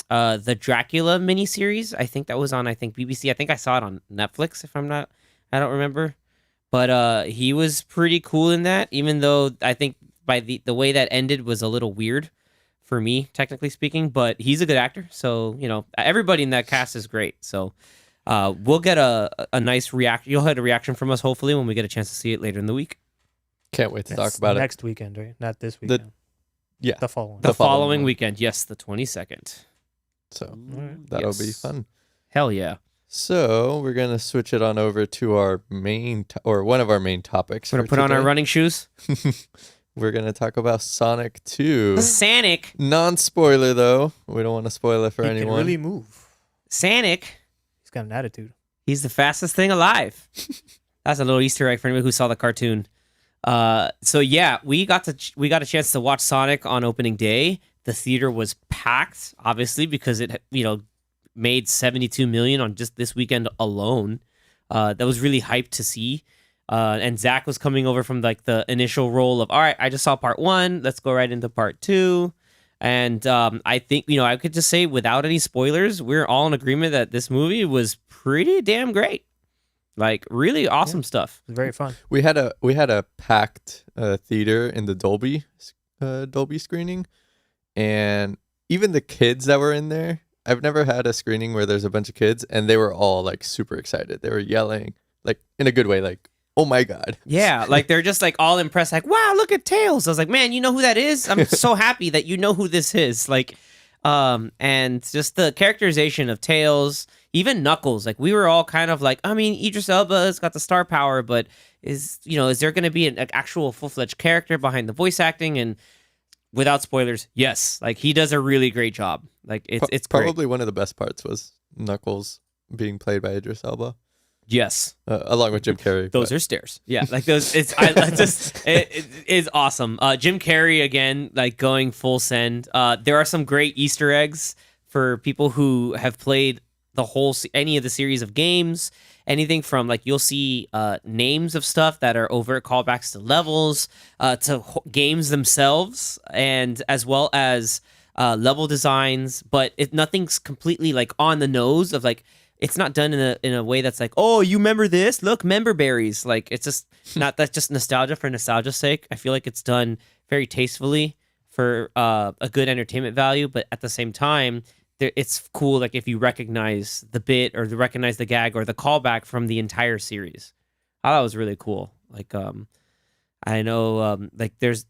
the Dracula miniseries. I think that was on BBC. I think I saw it on Netflix. I don't remember, but he was pretty cool in that. Even though I think by the way that ended was a little weird for me, technically speaking. But he's a good actor, so everybody in that cast is great. So we'll get a nice reaction. You'll get a reaction from us hopefully when we get a chance to see it later in the week. Can't wait to That's talk about it. next weekend, right? Not this weekend. Yeah. The following. The The following following one. weekend, yes, the 22nd. So Alright. that'll be Yes. fun. Hell yeah. So we're gonna switch it on over to our main or one of our main topics. We're gonna for put on our today. running shoes. We're gonna talk about Sonic 2. Sonic. Non-spoiler though. We don't want to spoil it for He anyone. can really move. Sonic. He's got an attitude. He's the fastest thing alive. That's a little Easter egg for anybody who saw the cartoon. So yeah, we got a chance to watch Sonic on opening day. The theater was packed, obviously, because it made 72 million on just this weekend alone. That was really hyped to see. And Zach was coming over from like the initial role of, all right, I just saw part 1. Let's go right into part 2. And I think, I could just say without any spoilers, we're all in agreement that this movie was pretty damn great. Like really awesome stuff. It's very fun. We had a packed theater in the Dolby screening, and even the kids that were in there. I've never had a screening where there's a bunch of kids, and they were all like super excited. They were yelling, like in a good way, like, "Oh my god!" Yeah, like they're just like all impressed, like, "Wow, look at Tails!" I was like, "Man, you know who that is? I'm so happy that you know who this is." Like, and just the characterization of Tails, even Knuckles. Like, we were all kind of like, I mean, Idris Elba's got the star power, but is there going to be an actual full-fledged character behind the voice acting? And without spoilers, yes, like he does a really great job. Like it's great. Probably one of the best parts was Knuckles being played by Idris Elba. Yes, along with Jim Carrey. Those are stairs. Yeah, like those. It is awesome. Jim Carrey again, like going full send. There are some great Easter eggs for people who have played any of the series of games. Anything from like you'll see names of stuff that are overt callbacks to levels, to games themselves, and as well as level designs. But nothing's completely like on the nose of like. It's not done in a way that's like, oh, you remember this? Look, member berries. Like it's just not that's just nostalgia for nostalgia's sake. I feel like it's done very tastefully for a good entertainment value, but at the same time, it's cool. Like if you recognize the bit or recognize the gag or the callback from the entire series. I thought it was really cool. Like I know like there's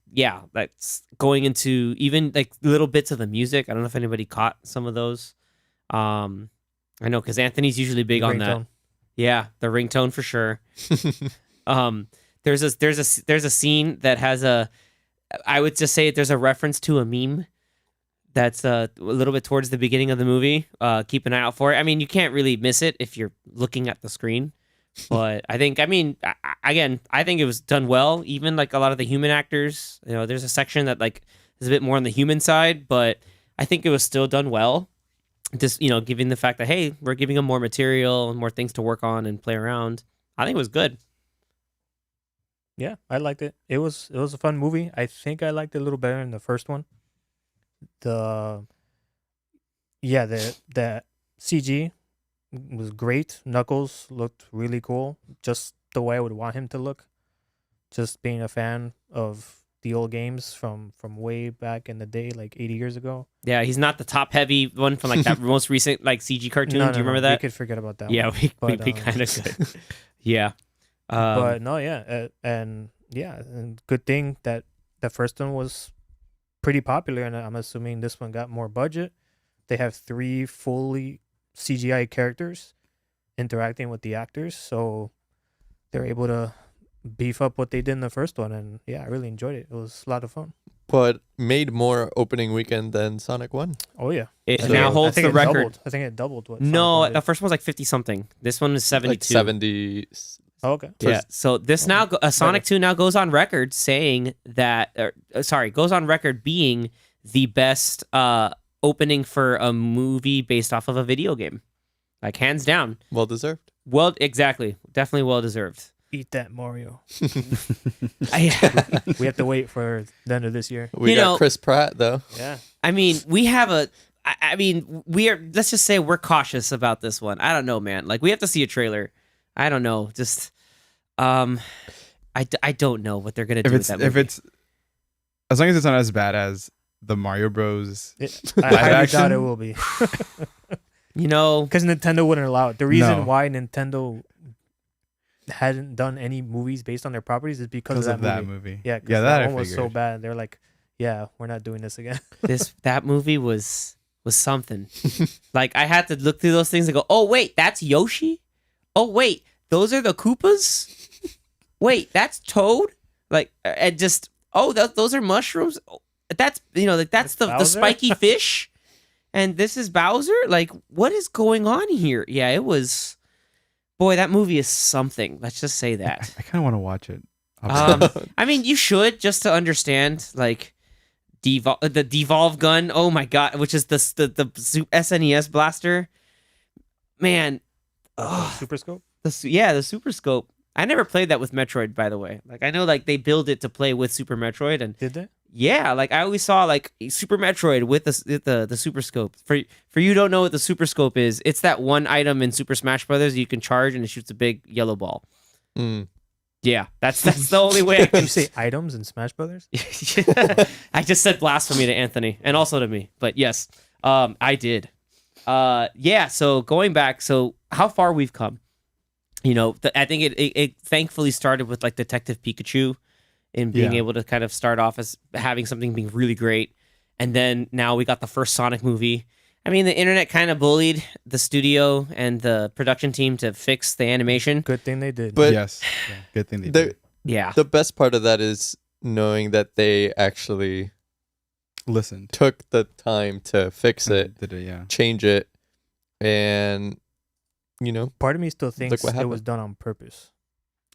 that's going into even like little bits of the music. I don't know if anybody caught some of those. I know because Anthony's usually big on that. Yeah, the ringtone for sure. There's a scene that has I would just say there's a reference to a meme that's a little bit towards the beginning of the movie. Keep an eye out for it. I mean, you can't really miss it if you're looking at the screen. But I think it was done well. Even like a lot of the human actors, there's a section that like is a bit more on the human side, but I think it was still done well. Just, given the fact that, hey, we're giving them more material and more things to work on and play around. I think it was good. Yeah, I liked it. It was a fun movie. I think I liked it a little better than the first one. The CG was great. Knuckles looked really cool, just the way I would want him to look. Just being a fan of the old games from way back in the day, like 80 years ago. Yeah, he's not the top heavy one from like that most recent like CG cartoon. No, Do you remember that? We could forget about that. Yeah, one. we kind of could. Yeah. But no, yeah, and good thing that the first one was pretty popular, and I'm assuming this one got more budget. They have 3 fully CGI characters interacting with the actors, so they're able to beef up what they did in the first one, and I really enjoyed it. It was a lot of fun. But made more opening weekend than Sonic 1. Oh yeah, it now holds the record. Doubled. I think it doubled what. No, the first one was like 50 something. This one is 72. Like 70. Oh, okay. Yeah. So this now Sonic 2 now goes on record saying that, goes on record being the best opening for a movie based off of a video game, like hands down. Well deserved. Well, exactly, definitely well deserved. Eat that, Mario. We have to wait for the end of this year. We got Chris Pratt though. Yeah. I mean, we have we are. Let's just say we're cautious about this one. I don't know, man. Like we have to see a trailer. I don't know. Just, I don't know what they're gonna do with that movie. If it's as long as it's not as bad as the Mario Bros. I highly doubt it will be. Because Nintendo wouldn't allow it. The reason why Nintendo hadn't done any movies based on their properties is because of that movie. Yeah, that one was so bad. They're like, yeah, we're not doing this again. That movie was something. Like I had to look through those things and go, oh wait, that's Yoshi. Oh wait, those are the Koopas. Wait, that's Toad. Like and just those are mushrooms. That's that's the spiky fish. And this is Bowser. Like what is going on here? Yeah, it was. Boy, that movie is something. Let's just say that. I kind of want to watch it. I mean, you should just to understand, like, the Devolve gun. Oh my god, which is the SNES blaster. Man, Super Scope. The Super Scope. I never played that with Metroid, by the way. Like, I know, like they build it to play with Super Metroid, and did they? yeah, like I always saw like Super Metroid with the Super Scope. For you who don't know what the Super Scope is, it's that one item in Super Smash Brothers you can charge and it shoots a big yellow ball. Yeah, that's the only way I Did can you say items in Smash Brothers? I just said blasphemy to Anthony and also to me, but yes, I did. Yeah. So going back, so how far we've come, you know, I think it thankfully started with like Detective Pikachu, and being able to kind of start off as having something being really great, and then now we got the first Sonic movie. I mean, the internet kind of bullied the studio and the production team to fix the animation. Good thing they did. But yes, good thing they did. Yeah. The best part of that is knowing that they actually Listened, took the time to fix it, did it, yeah. change it, and you know, Part of me still thinks what it was happened. done on purpose.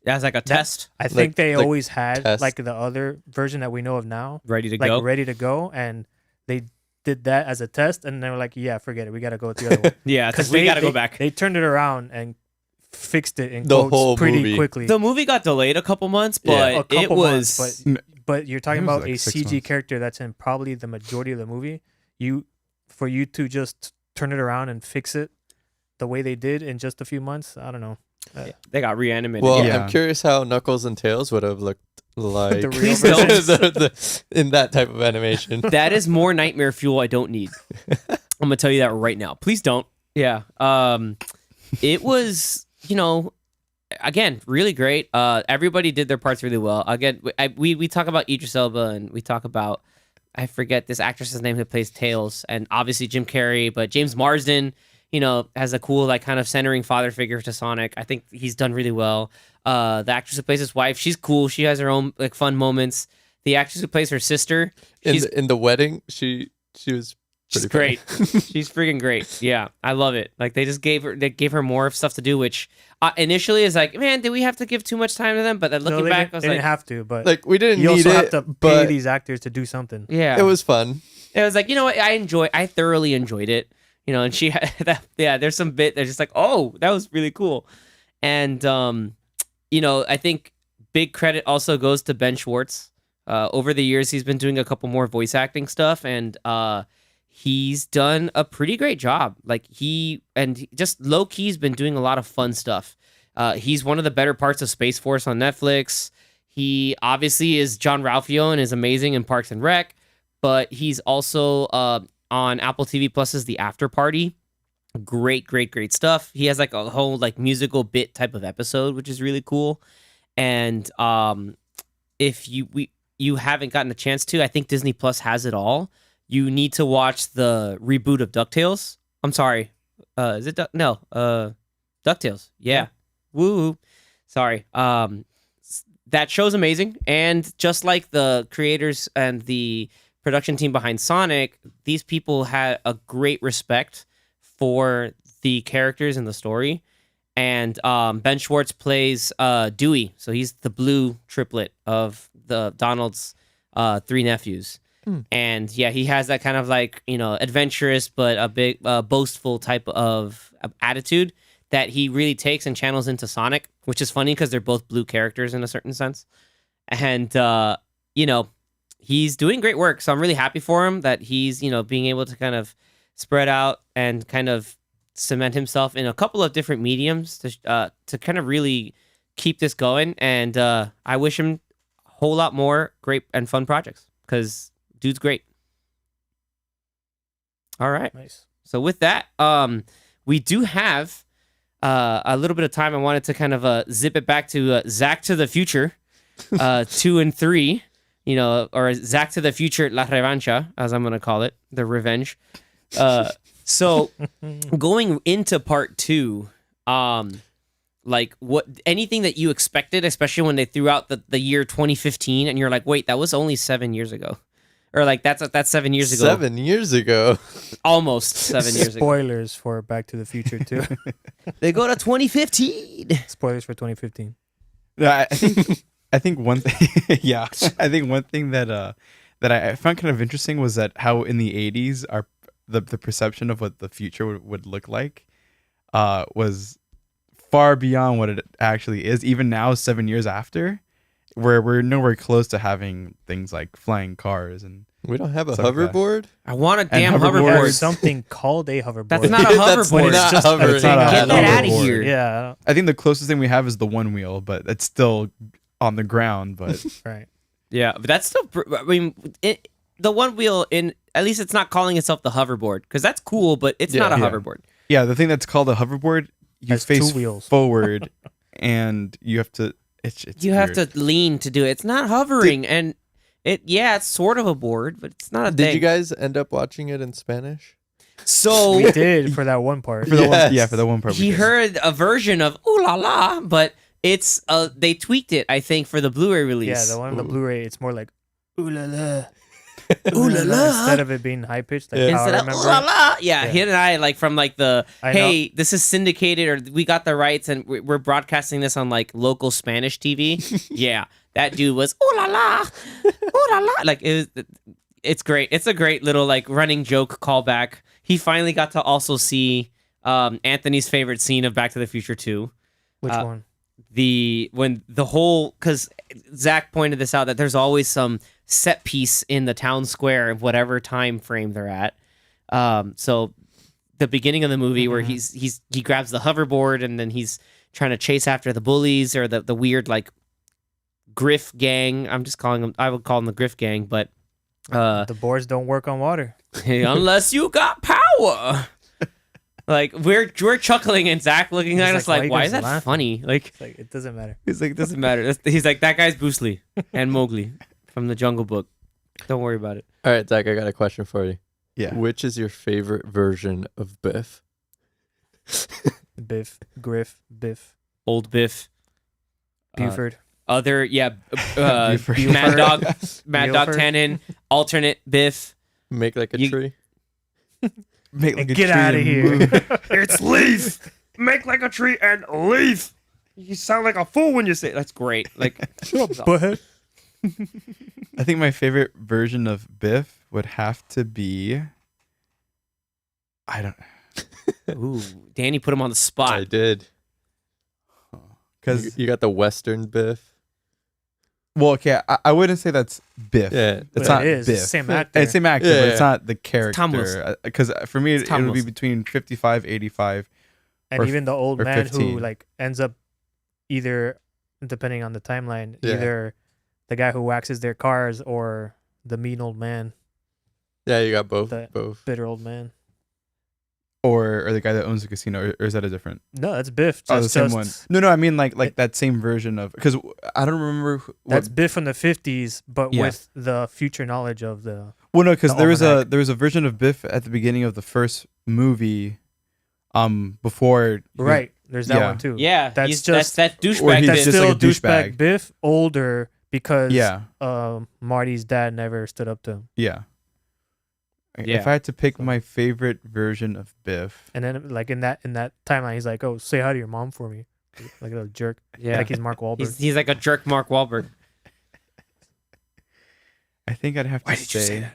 As like a test, I think they like always had test. like the other version that we know of now, ready to like go. ready to go, and they did that as a test, and they were like, "Yeah, forget it. We got to go with the other one." Yeah, because we got to go back. They turned it around and fixed it in The quotes whole pretty movie. quickly. The movie got delayed a couple months, Yeah. but A couple it was. months, but you're talking It was about like a 6 CG months. character that's in probably the majority of the movie. For you to just turn it around and fix it the way they did in just a few months, I don't know. They got reanimated. well, Yeah. I'm curious how Knuckles and Tails would have looked like The real Please don't. in that type of animation. That is more nightmare fuel I don't need. I'm gonna tell you that right now. Please don't. Yeah. It was, you know, again, really great. Everybody did their parts really well. Again, we talk about Idris Elba and we talk about, I forget this actress's name who plays Tails, and obviously Jim Carrey, but James Marsden, you know, has a cool like kind of centering father figure to Sonic. I think he's done really well. The actress who plays his wife, she's cool. She has her own like fun moments. The actress who plays her sister, In the wedding, she was she's pretty great. funny. She's freaking great. Yeah, I love it. Like they gave her more stuff to do, which initially is like, man, did we have to give too much time to them? But then looking they back, didn't, I was they like, didn't have to, but Like we didn't you need also it, have to pay but these actors to do something. yeah, it was fun. It was like, you know what, I thoroughly enjoyed it. You know, and she had that. Yeah, there's some bit that's just like, oh, that was really cool, and you know, I think big credit also goes to Ben Schwartz. Over the years, he's been doing a couple more voice acting stuff, and he's done a pretty great job. Like just low key's been doing a lot of fun stuff. He's one of the better parts of Space Force on Netflix. He obviously is John Ralphio and is amazing in Parks and Rec, but he's also on Apple TV Plus's The After Party. Great stuff. He has like a whole like musical bit type of episode, which is really cool. And if you haven't gotten a chance to, I think Disney Plus has it all. You need to watch the reboot of DuckTales. I'm sorry. Is it DuckTales? Yeah. Woo. Sorry. That show's amazing, and just like the creators and the production team behind Sonic, these people had a great respect for the characters in the story. And Ben Schwartz plays Dewey, so he's the blue triplet of the Donald's three nephews. And yeah, he has that kind of like, you know, adventurous but a big boastful type of attitude that he really takes and channels into Sonic, which is funny because they're both blue characters in a certain sense. And you know, he's doing great work, so I'm really happy for him that he's, you know, being able to kind of spread out and kind of cement himself in a couple of different mediums to kind of really keep this going. And I wish him a whole lot more great and fun projects because dude's great. All right. Nice. So with that, we do have a little bit of time. I wanted to kind of zip it back to Zack to the Future 2 and 3, you know, or Zack to the Future La Revancha, as I'm going to call it, the revenge. So going into part 2, like anything that you expected, especially when they threw out the year 2015 and you're like, wait, that was only 7 years ago. Or like that's 7 years ago. 7 years ago. Almost 7 years ago. Spoilers for Back to the Future too. They go to 2015. Spoilers for 2015. Yeah, I think one thing. Yeah, I think one thing that I found kind of interesting was that how in the 80s the perception of what the future would look like was far beyond what it actually is. Even now, 7 years after, we're nowhere close to having things like flying cars and We don't have a Stuff like that. hoverboard. I want a And damn hoverboards. hoverboard. There's something called a hoverboard. That's not a That's hoverboard. not just hovering. It's not a Get that out of hoverboard. here. Yeah, I think the closest thing we have is the one wheel, but it's still on the ground. But right. Yeah, but that's still. I mean, the one wheel in at least it's not calling itself the hoverboard because that's cool, but it's not a Yeah. hoverboard. yeah, the thing that's called a hoverboard, you Has face 2 wheels. forward, and you have to. It's You have weird. to lean to do it. It's not hovering, and it's sort of a board, but it's not a Did thing. you guys end up watching it in Spanish? So We did for that one part. for the Yes. one, yeah, for the one part. we he did. heard a version of "Ooh la la," but it's they tweaked it, I think, for the Blu-ray release. Yeah, the one on the Blu-ray, it's more like ooh la la. Ooh la la. Instead of it being high pitched, like Yeah. how I Instead of remember. "Ooh la la," Yeah. he and I like from like the I hey, this is syndicated or we got the rights and we're broadcasting this on like local Spanish TV. Yeah, that dude was "Ooh la la, ooh la la," like it's great. It's a great little like running joke callback. He finally got to also see Anthony's favorite scene of Back to the Future 2. Which one? Because Zach pointed this out that there's always some set piece in the town square of whatever time frame they're at. So the beginning of the movie where he grabs the hoverboard and then he's trying to chase after the bullies or the weird like Griff gang. I'm just calling them. I would call them the Griff gang, but The boards don't work on water. unless you got power. Like we're chuckling and Zach looking at He's us like, like, why why you is guys that laughing?" funny? Like It's like it doesn't matter. he's like, doesn't matter. He's like, that guy's Bruce Lee and Mowgli from the Jungle Book. Don't worry about it. All right, Zach, I got a question for you. Yeah. Which is your favorite version of Biff? Biff, Griff, Biff, Old Biff. Buford. Buford. Buford. Mad Dog Buford. Tannen, alternate Biff. Make like a You- tree. Make like a Get tree out of and here. move. It's Leaf. Make like a tree and leaf. You sound like a fool when you say it. That's great. Like, But I think my favorite version of Biff would have to be. I don't ooh, Danny put him on the I spot. did. because You got the Western Biff. well, okay, I wouldn't say that's Biff. Yeah. It's it not is. Biff. It's the same actor. It's same actor, Yeah, but it's yeah. not the character. Tom Wilson. Because for me, It's Tom it would be Wilson. between 55, 85. And or even the old or man 15. who like ends up either, depending on the timeline, Yeah. either the guy who waxes their cars or the mean old man, Yeah, you got both. The- Both. bitter old man. Or the guy that owns the casino, or is that a different? No, that's Biff. Oh, the That's same just- one. No, I mean like that same version of because I don't remember. That's Biff from the 50s, but Yeah. with the future knowledge of the. Well, no, because the there was almanac. a version of Biff at the beginning of the first movie, before Right. There's that Yeah. one too. Yeah, That's he's, just- that's that Or douchebag. he's That's Biff. just still like a douchebag. Biff, older because Yeah, Marty's dad never stood up to him. yeah. Yeah. If I had to pick So- my favorite version of Biff, And then like in that timeline, he's like, "Oh, say hi to your mom for me," like a little jerk. Yeah, Like he's Mark Wahlberg. he's like a jerk, Mark Wahlberg. I think I'd have to Why did you say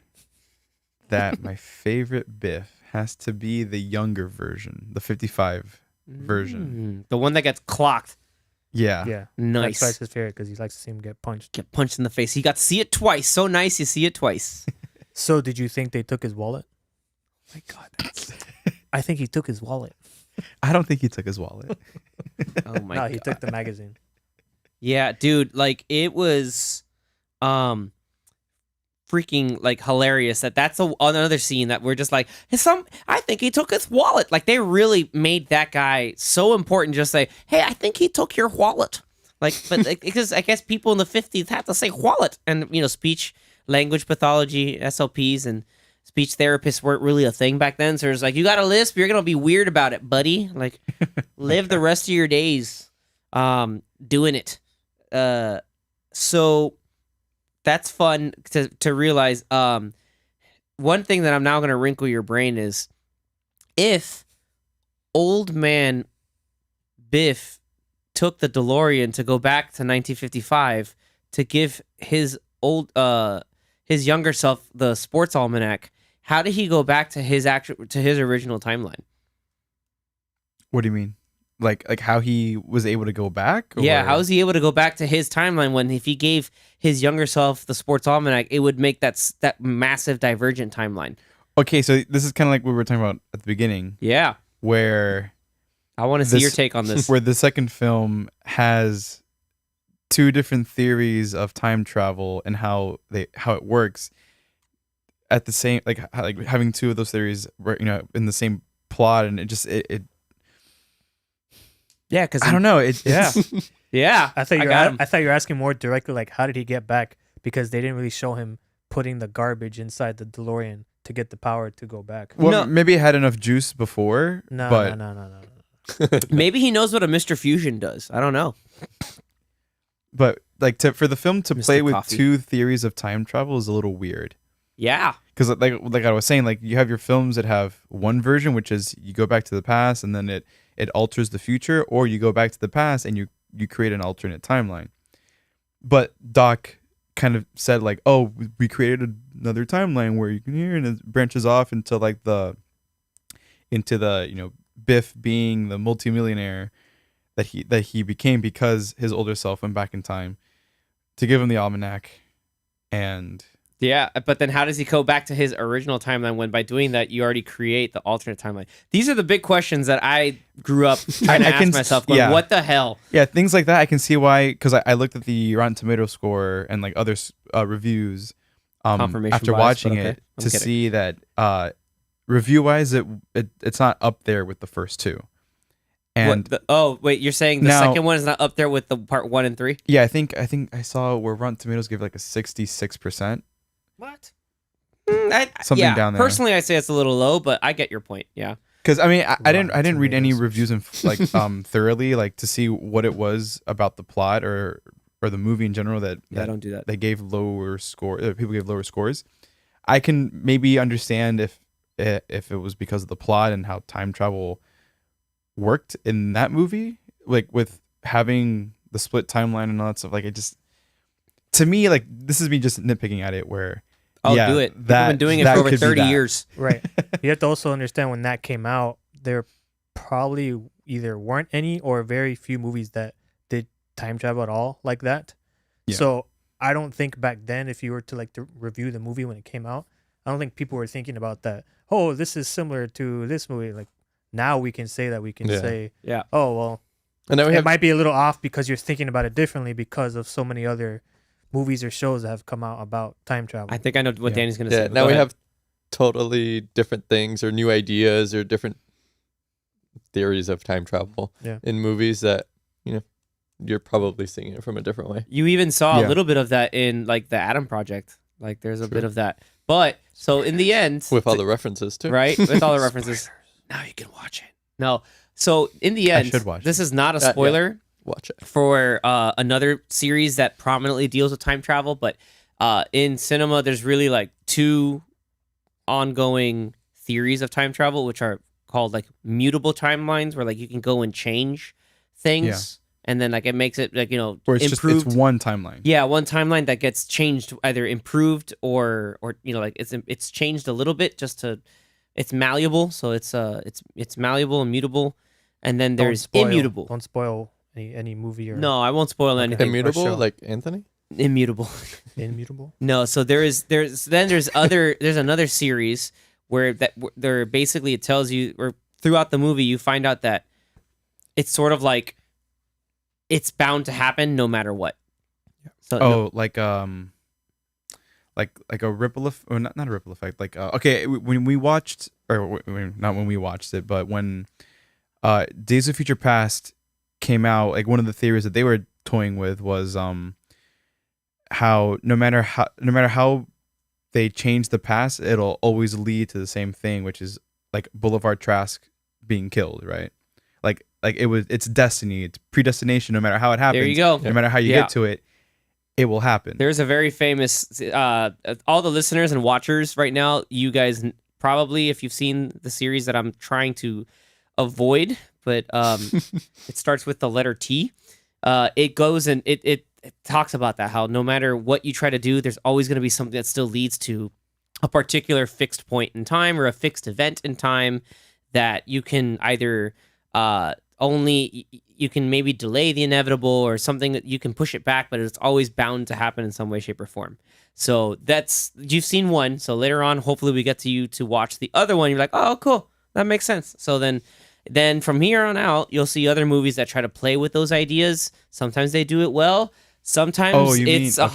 that my favorite Biff has to be the younger version, the 55 version. The one that gets clocked. Yeah. Yeah, Nice. That's his favorite because he likes to see him get punched. Get punched in the face. He got to see it twice. So nice you see it twice. So, did you think they took his wallet? My God, that's... I think he took his wallet. I don't think he took his wallet. Oh my No, god. he took the magazine. Yeah, dude, like it was freaking like hilarious that's another scene that we're just like I think he took his wallet. Like they really made that guy so important, just say, "Hey, I think he took your wallet." Like but like, because I guess people in the 50s had to say wallet, and speech language pathology SLPs and speech therapists weren't really a thing back then, so it's like, you got a lisp, you're gonna be weird about it, buddy. Like live the rest of your days doing it. So that's fun to realize. One thing that I'm now going to wrinkle your brain is if old man Biff took the DeLorean to go back to 1955 to give his younger self the sports almanac, how did he go back to his original timeline? What do you mean? like how he was able to go back? Yeah, or- how is he able to go back to his timeline when if he gave his younger self the sports almanac, it would make that massive divergent timeline. Okay, so this is kind of like what we were talking about at the beginning, Yeah, where I want to see your take on this. where the second film has two different theories of time travel and how it works at the same like having two of those theories in the same plot, and it Yeah, because I don't know it Yeah. yeah, I thought got him. I thought you were asking more directly, like how did he get back? Because they didn't really show him putting the garbage inside the DeLorean to get the power to go back. well No. maybe it had enough juice before, No, but no. Maybe he knows what a Mr. Fusion does. I don't know. but like for the film to Mr. play with Coffee. two theories of time travel is a little weird. Yeah, Because like I was saying, like you have your films that have one version, which is you go back to the past and then it alters the future, or you go back to the past and you create an alternate timeline. But Doc kind of said like, oh, we created another timeline where you can hear, and it branches off into like the Biff being the multimillionaire that he became because his older self went back in time to give him the almanac. And yeah. But then how does he go back to his original timeline when by doing that you already create the alternate timeline? These are the big questions that I grew up trying to I ask can myself. Going, yeah. what the hell? yeah, things like that I can see why, because I looked at the Rotten Tomato score and like other reviews Confirmation after bias, watching but okay. it I'm to kidding. see that review wise it's not up there with the first two. And Wait, you're saying the Now- second one is not up there with the part 1 and 3? yeah, I think I saw where Rotten Tomatoes gave like a 66%. What? Something down there. Personally, I say it's a little low, but I get your point. Yeah. Because I mean, I didn't Rotten read any Tomatoes. reviews and like thoroughly like to see what it was about the plot or the movie in general that Yeah, don't do that. they gave lower score. People gave lower scores. I can maybe understand if it was because of the plot and how time travel worked in that movie, like with having the split timeline and all that stuff. Like it just, to me, like this is me just nitpicking at it. Where I'll yeah, do it. I've that- been doing it that for over could be 30 that. years. Right. You have to also understand when that came out, there probably either weren't any or very few movies that did time travel at all like that. Yeah. So I don't think back then, if you were to like to review the movie when it came out, I don't think people were thinking about that. Oh, this is similar to this movie. Like now we can say that we can Yeah. say, Yeah. oh well, And now we it have might be a little off because you're thinking about it differently because of so many other movies or shows that have come out about time travel. I think I know what Yeah. Danny's going to say. but now go we ahead. have totally different things or new ideas or different theories of time travel Yeah. in movies that you're probably seeing it from a different way. You even saw Yeah. a little bit of that in like the Atom Project. Like there's a bit True. of that. But so in the end, With all the references too. right, with all the references, now you can watch it. No, so in the end, should watch this is not a yeah. spoiler Watch it. for another series that prominently deals with time travel. But in cinema, there's really like two ongoing theories of time travel, which are called like mutable timelines, where like you can go and change things, and then like it makes it like Or it's improved. just it's one timeline. Yeah, one timeline that gets changed, either improved or like it's changed a little bit just to it's malleable, so it's malleable and mutable, and then Don't there's spoil- immutable. Don't spoil any movie or No, I won't spoil Okay. anything. Immutable, show. like Anthony? Immutable. immutable. No, so there's another series where there basically it tells you, or throughout the movie you find out that it's sort of like it's bound to happen no matter what. So Oh, like a ripple effect, or not a ripple effect. Like okay, when we watched, or not when we watched it, but when Days of Future Past came out, like one of the theories that they were toying with was how no matter how they change the past, it'll always lead to the same thing, which is like Boulevard Trask being killed, right? Like it's destiny, it's predestination. No matter how it happens, there you go. no matter how you Yeah. get to it, it will happen. There's a very famous, all the listeners and watchers right now, you guys probably, if you've seen the series that I'm trying to avoid, but it starts with the letter T. It goes and it talks about that, how no matter what you try to do, there's always going to be something that still leads to a particular fixed point in time or a fixed event in time that you can either only you can maybe delay the inevitable or something that you can push it back, but it's always bound to happen in some way, shape, or form. So you've seen one. So later on, hopefully we get to you to watch the other one. You're like, oh, cool. That makes sense. So then from here on out, you'll see other movies that try to play with those ideas. Sometimes they do it well. Sometimes it's a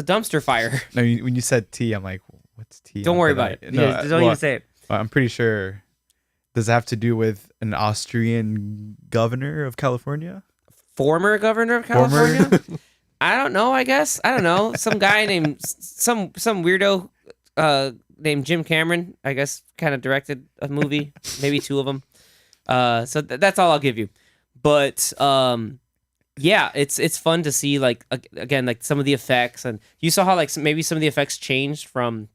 dumpster fire. No, when you said tea, I'm like, what's tea? Don't worry about it. No, don't even say it. I'm pretty sure. Does it have to do with an Austrian governor of California? Former governor of California? I don't know, I guess. I don't know. Some guy named some weirdo named Jim Cameron, I guess, kind of directed a movie, maybe two of them. So that's all I'll give you. But yeah, it's fun to see, like, again, like some of the effects, and you saw how like maybe some of the effects changed from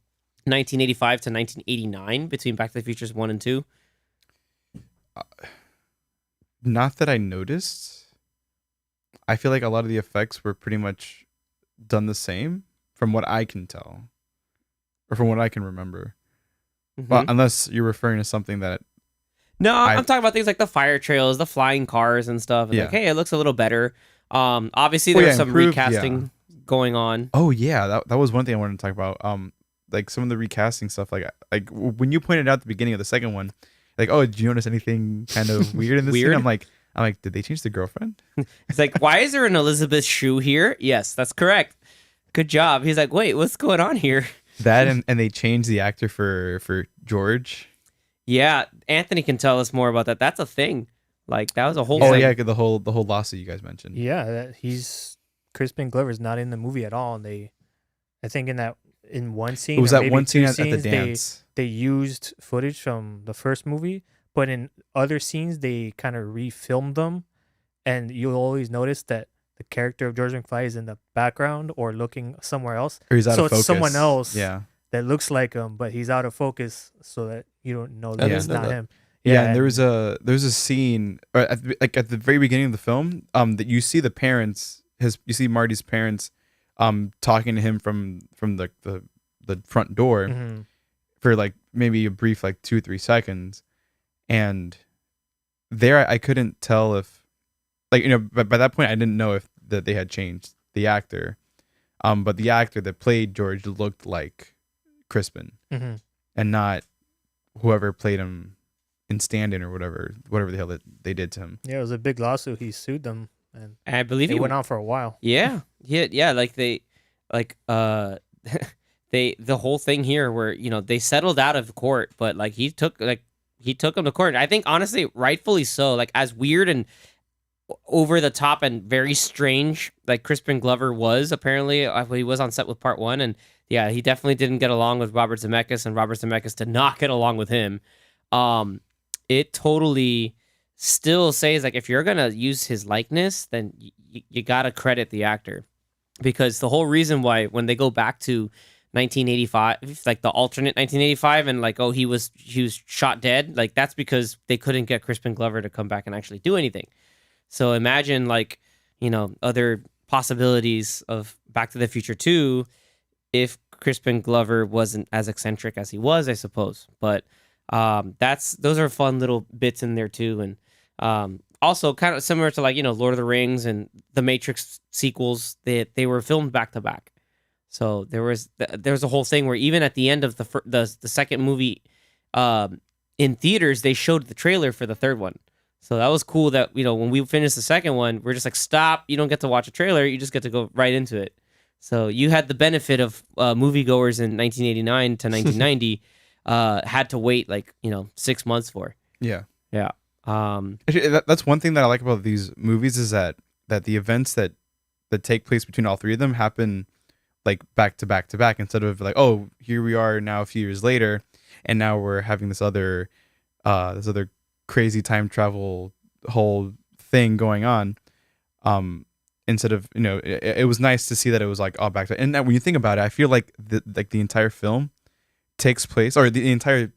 1985 to 1989 between Back to the Futures 1 and 2. Not that I noticed. I feel like a lot of the effects were pretty much done the same from what I can tell, or from what I can remember. Mm-hmm. Well, unless you're referring to something that. No, I'm talking about things like the fire trails, the flying cars and stuff. It's like, hey, it looks a little better. Obviously there's some recasting going on. Oh yeah, that was one thing I wanted to talk about. Like some of the recasting stuff. Like when you pointed out at the beginning of the second one, like, oh, did you notice anything kind of weird in this scene? I'm like, did they change the girlfriend? It's like, why is there an Elizabeth Shue here? Yes, that's correct. Good job. He's like, wait, what's going on here? That and they changed the actor for George. Yeah, Anthony can tell us more about that. That's a thing. Like that was a whole thing. Oh yeah, the whole lawsuit you guys mentioned. Yeah, Crispin Glover's not in the movie at all. And I think in one scene, it was that one scene at the dance. They used footage from the first movie, but in other scenes they kind of refilmed them, and you'll always notice that the character of George McFly is in the background or looking somewhere else. Or he's out of focus. It's someone else. Yeah. That looks like him, but he's out of focus, so that you don't know that it's not him. Yeah, and there's a scene, or at the very beginning of the film, that you see the parents, you see Marty's parents, talking to him from the front door, mm-hmm. for like maybe a brief 2 or 3 seconds, and there I couldn't tell if, but by that point I didn't know if that they had changed the actor, but the actor that played George looked like Crispin, mm-hmm. and not whoever played him in stand-in or whatever the hell that they did to him. Yeah, it was a big lawsuit. He sued them, and I believe it went on for a while. Yeah. Like the whole thing here where they settled out of court, but like he took him to court. I think honestly, rightfully so. Like as weird and over the top and very strange like Crispin Glover was apparently when he was on set with Part 1, and yeah, he definitely didn't get along with Robert Zemeckis, and Robert Zemeckis did not get along with him. It totally still says like if you're gonna use his likeness, then you gotta credit the actor, because the whole reason why when they go back to 1985, like the alternate 1985, and like he was shot dead, like that's because they couldn't get Crispin Glover to come back and actually do anything. So imagine like other possibilities of Back to the Future 2 if Crispin Glover wasn't as eccentric as he was, I suppose. But those are fun little bits in there too, and also kind of similar to like Lord of the Rings and the Matrix sequels. They were filmed back to back, so there was a whole thing where even at the end of the second movie, in theaters they showed the trailer for the third one. So that was cool. That when we finished the second one, we're just like, stop! You don't get to watch a trailer. You just get to go right into it. So you had the benefit of moviegoers in 1989 to 1990 had to wait 6 months for. Yeah. Actually, that's one thing that I like about these movies is that the events that take place between all three of them happen like back to back to back, instead of like, oh, here we are now a few years later, and now we're having this other crazy time travel whole thing going on. Instead of it was nice to see that it was like all back to, and when you think about it, I feel like the entire film takes place, or the entire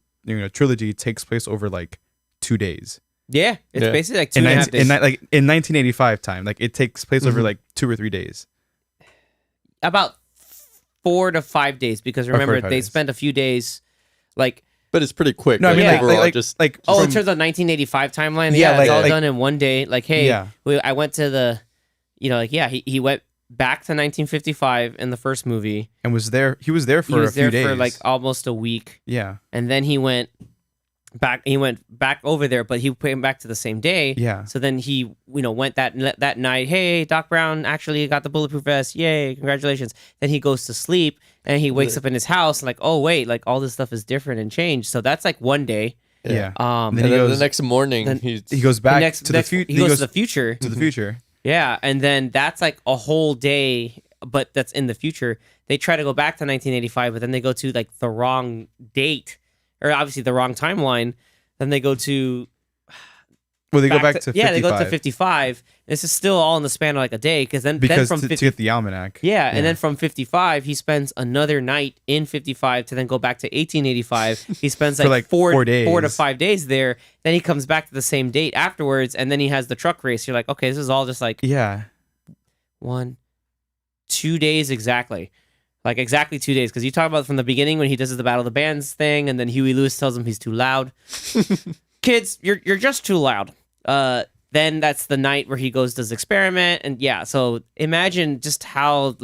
trilogy takes place over like 2 days. Yeah, it's basically like 2.5 days. In 1985 time, like it takes place over like 2 or 3 days. About 4 to 5 days, because remember they spent a few days, like But it's pretty quick. No, I mean like- overall, like Oh, from- in terms of 1985 timeline, Yeah, yeah, it's all like- done in one day. Like, hey, Yeah. I went to the, he went back to 1955 in the first movie. and was there. He was there He for was a few there days. for like almost a week, yeah, and then he went back. He went back over there, but he came back to the same day. yeah. So then he, went that night. Hey, Doc Brown actually got the bulletproof vest. Yay, congratulations. Then he goes to sleep and he wakes up in his house like, oh wait, like all this stuff is different and changed. So that's like one day. Yeah. Um, Then And he then goes- the next morning, then He goes back to the future. He goes to the future. to the future. Yeah, and then that's like a whole day, but that's in the future. They try to go back to 1985, but then they go to like the wrong date, or obviously the wrong timeline. Then they go to Well, they go back to 55. yeah, they go to 55. This is still all in the span of like a day, then because from to 50, get the almanac. yeah, and then from 55 he spends another night in 55 to then go back to 1885. He spends For, like, like, 4 4 days. 4 to 5 days there. Then he comes back to the same date afterwards, and then he has the truck race. You're like, okay, this is all just like Yeah. 2 days exactly. Like exactly 2 days. Because you talk about from the beginning when he does the Battle of the Bands thing, and then Huey Lewis tells him he's too loud. Kids, you're just too loud. Then that's the night where he goes does experiment, and yeah. So imagine just how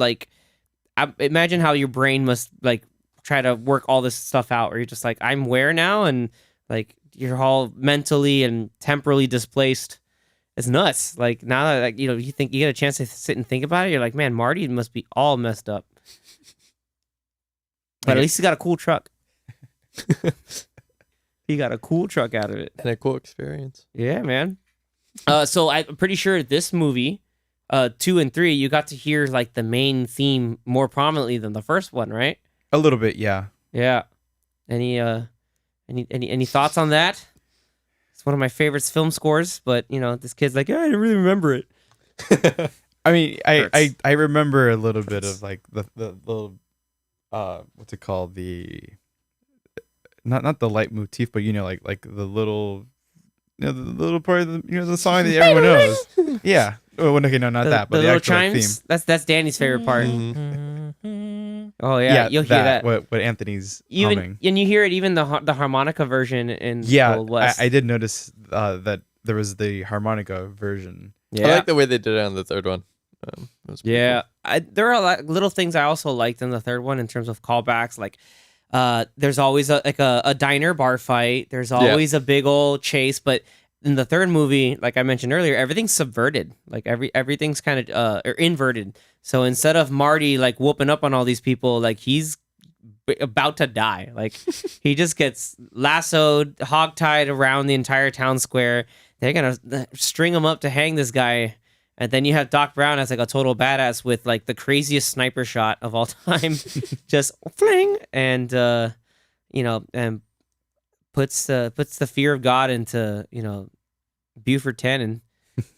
imagine how your brain must like try to work all this stuff out. Where you're just like, I'm where now, and like you're all mentally and temporally displaced. It's nuts. Like now that like, you think you get a chance to sit and think about it, you're like, man, Marty must be all messed up. But at least he got a cool truck. He got a cool truck out of it. and a cool experience. Yeah, man. So I'm pretty sure this movie, 2 and 3, you got to hear like the main theme more prominently than the first one, right? A little bit, yeah. Yeah. Any thoughts on that? It's one of my favorite film scores, but this kid's like, I didn't really remember it. I mean, Hurts. I remember a little bit of like the little what's it called, the not the leitmotif, but like the little the little part of the song that everyone knows. Yeah. Oh, okay, no, not that, but the little actual like, chimes. theme. That's Danny's favorite part. Mhm. Oh yeah, you'll hear that. What Anthony's Even humming. and you hear it even the harmonica version in Yeah, Old West. I did notice that there was the harmonica version. Yeah. I like the way they did it on the third one. It was pretty Yeah, there are a lot little things I also liked in the third one in terms of callbacks. Like, there's always a diner bar fight. There's always a big old chase. But in the third movie, like I mentioned earlier, everything's subverted. Like everything's kind of or inverted. So instead of Marty like whooping up on all these people, like he's about to die. Like he just gets lassoed, hogtied around the entire town square. They're gonna string him up to hang this guy. And then you have Doc Brown as like a total badass with like the craziest sniper shot of all time, just fling, and and puts the fear of God into Buford Tannen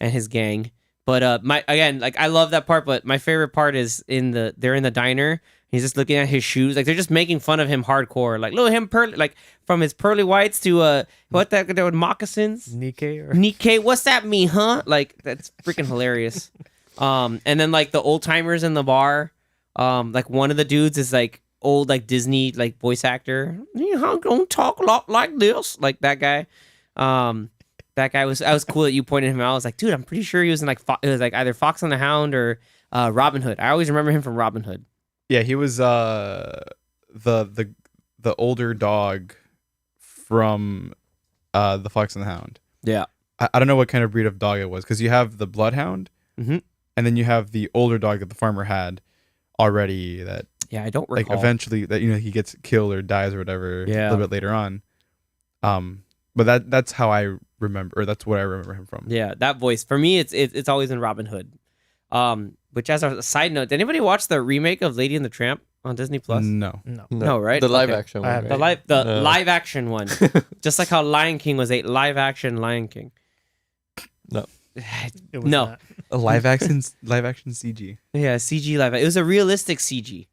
and his gang. But I love that part. But my favorite part is they're in the diner. He's just looking at his shoes, like they're just making fun of him hardcore. Like look at him like from his pearly whites to what that with moccasins. Nikkei, what's that mean, huh? Like that's freaking hilarious. And then like the old timers in the bar, like one of the dudes is like old like Disney like voice actor. Don't talk a lot like this, like that guy. That guy was cool that you pointed him out. I was like, dude, I'm pretty sure he was in like it was like either Fox and the Hound or Robin Hood. I always remember him from Robin Hood. Yeah, he was the older dog from the Fox and the Hound. Yeah. I don't know what kind of breed of dog it was, because you have the bloodhound, Mhm. and then you have the older dog that the farmer had already. That Yeah, I don't like recall. eventually that he gets killed or dies or whatever. Yeah. A little bit later on. But that's how I remember, or that's what I remember him from. Yeah, that voice for me, it's always in Robin Hood. Which as a side note, did anybody watch the remake of Lady and the Tramp on Disney Plus? No. No, right? The live Okay. action I one. haven't. Right? The live action one, just like how Lion King was a live action Lion King. No. It was No. not. A live action CG. Yeah, CG live. It was a realistic CG.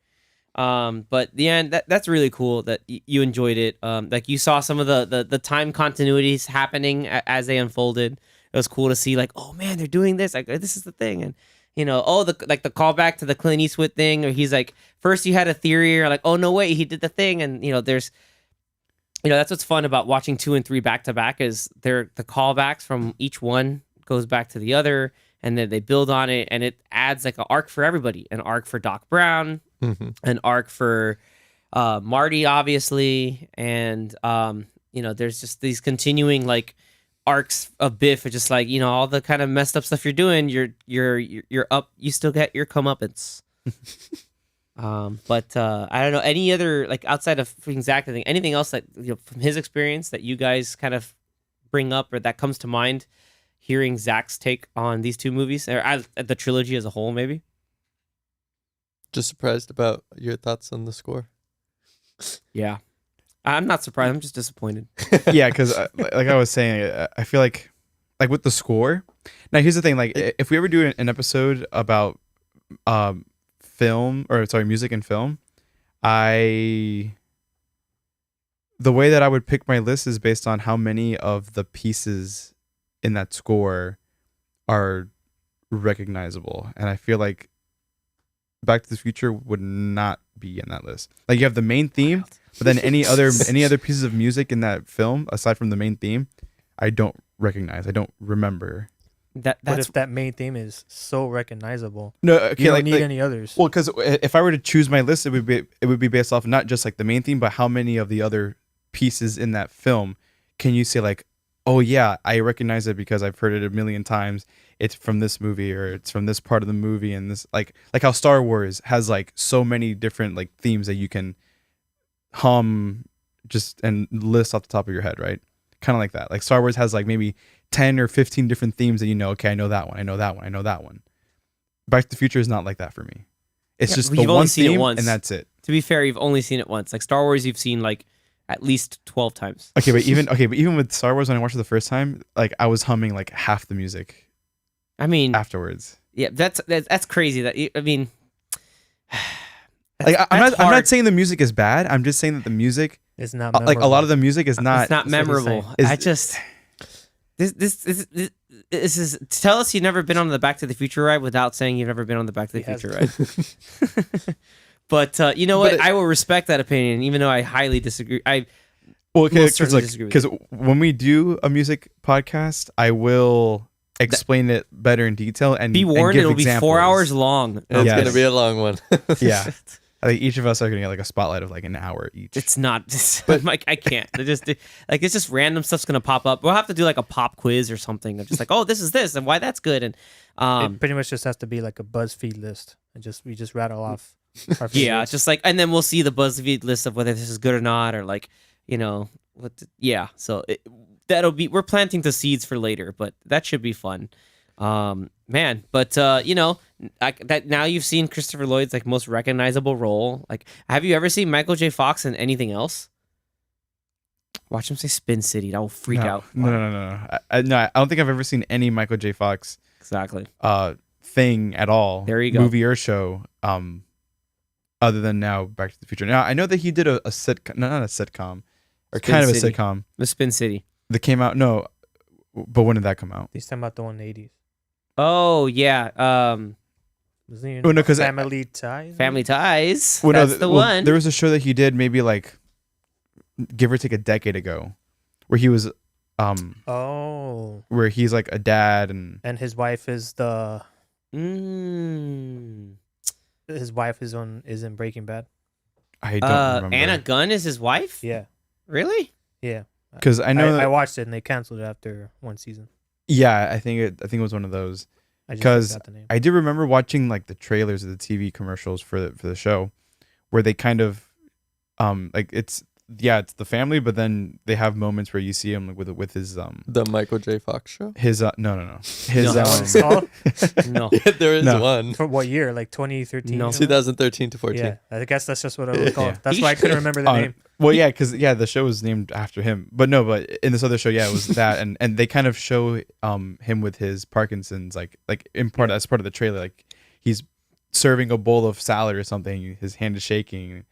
But the end, that's really cool that you enjoyed it. Like you saw some of the time continuities happening as they unfolded. It was cool to see like, oh man, they're doing this. Like this is the thing, and the callback to the Clint Eastwood thing, or he's like, first you had a theory, or like, oh no wait, he did the thing, and that's what's fun about watching 2 and 3 back to back is the callbacks from each one goes back to the other, and then they build on it, and it adds like an arc for everybody, an arc for Doc Brown, an arc for Marty, obviously, and there's just these continuing like arcs of Biff. It's just like all the kind of messed up stuff you're doing. You're up. You still get your comeuppance. But I don't know any other like outside of freaking Zach. I think anything else that from his experience that you guys kind of bring up or that comes to mind, hearing Zach's take on these 2 movies or the trilogy as a whole, maybe. Just surprised about your thoughts on the score. Yeah, I'm not surprised. I'm just disappointed. Yeah, because like I was saying, I feel like with the score. Now here's the thing: like if we ever do an episode about music and film, the way that I would pick my list is based on how many of the pieces in that score are recognizable, and I feel like Back to the Future would not be in that list. Like you have the main theme, but then any other pieces of music in that film aside from the main theme, I don't recognize. I don't remember. But if that main theme is so recognizable, no, okay, you don't need any others. Well, because if I were to choose my list, it would be based off not just like the main theme, but how many of the other pieces in that film can you say like, oh yeah, I recognize it because I've heard it a million times. It's from this movie or it's from this part of the movie, and this like how Star Wars has like so many different like themes that you can hum just and list off the top of your head, right? Kind of like that. Like Star Wars has like maybe 10 or 15 different themes that okay, I know that one, I know that one, I know that one. Back to the Future is not like that for me. It's just the one theme and that's it. To be fair, you've only seen it once. Like Star Wars, you've seen like at least 12 times. Okay, but even with Star Wars, when I watched it the first time, like I was humming like half the music. I mean, afterwards. Yeah, that's crazy. I'm not saying the music is bad. I'm just saying that the music is not memorable. like a lot of the music is not. It's not memorable. This is tell us you've never been on the Back to the Future ride without saying you've never been on the Back to the Future ride. But you know what? I will respect that opinion, even though I highly disagree. Disagree because when we do a music podcast, I will explain it better in detail and be warned, it'll be 4 hours long. It's gonna be a long one. Yeah, I think each of us are gonna get like a spotlight of like an hour each. It's not, but like I can't. It's just random stuff's gonna pop up. We'll have to do like a pop quiz or something. Of just like, oh, this is this and why that's good. And it pretty much just has to be like a BuzzFeed list, and we just rattle off. Yeah, it's just like, and then we'll see the BuzzFeed list of whether this is good or not, or like So we're planting the seeds for later, but that should be fun, man. But that now you've seen Christopher Lloyd's like most recognizable role. Like, have you ever seen Michael J. Fox in anything else? Watch him say Spin City. That will freak out. No. I don't think I've ever seen any Michael J. Fox thing at all. There you go. Movie or show. Other than now, Back to the Future. Now I know that he did a sitcom, not a sitcom, or Spin kind of City. a sitcom. The Spin City. That came out. No, but when did that come out? He's talking about the one in the 80s. Oh yeah. Because Family Ties. Family Ties. Well, That's the one. There was a show that he did maybe like, give or take a decade ago, where he was, where he's like a dad and his wife is the. His wife is in Breaking Bad. I don't remember. Anna Gunn is his wife? Yeah. Really? Yeah. Because I know I watched it and they canceled it after one season. Yeah, I think it was one of those. Because I did remember watching like the trailers of the TV commercials for the show, where they kind of, it's the family, but then they have moments where you see him like with his the Michael J. Fox show. His no his no. Yeah, there is one. For what year? Like 2013. No, 2013 to 14. Yeah, I guess that's just what it was called. That's why I couldn't remember the name. Well, yeah, because the show was named after him. But in this other show, it was that, and they kind of show him with his Parkinson's, like as part of the trailer, like he's serving a bowl of salad or something. His hand is shaking,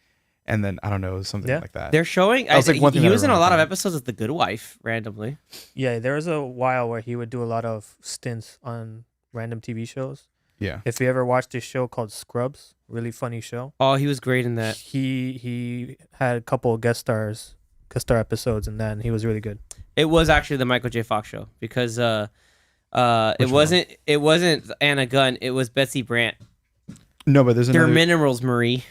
and then I don't know, something like that. They're showing. He was in a lot of episodes of The Good Wife randomly. Yeah, there was a while where he would do a lot of stints on random TV shows. Yeah. If you ever watched this show called Scrubs, really funny show. Oh, he was great in that. He had a couple of guest stars guest star episodes in that, and he was really good. It was actually the Michael J. Fox show because it wasn't Anna Gunn. It was Betsy Brandt. No, but there's They're another. minerals, Marie.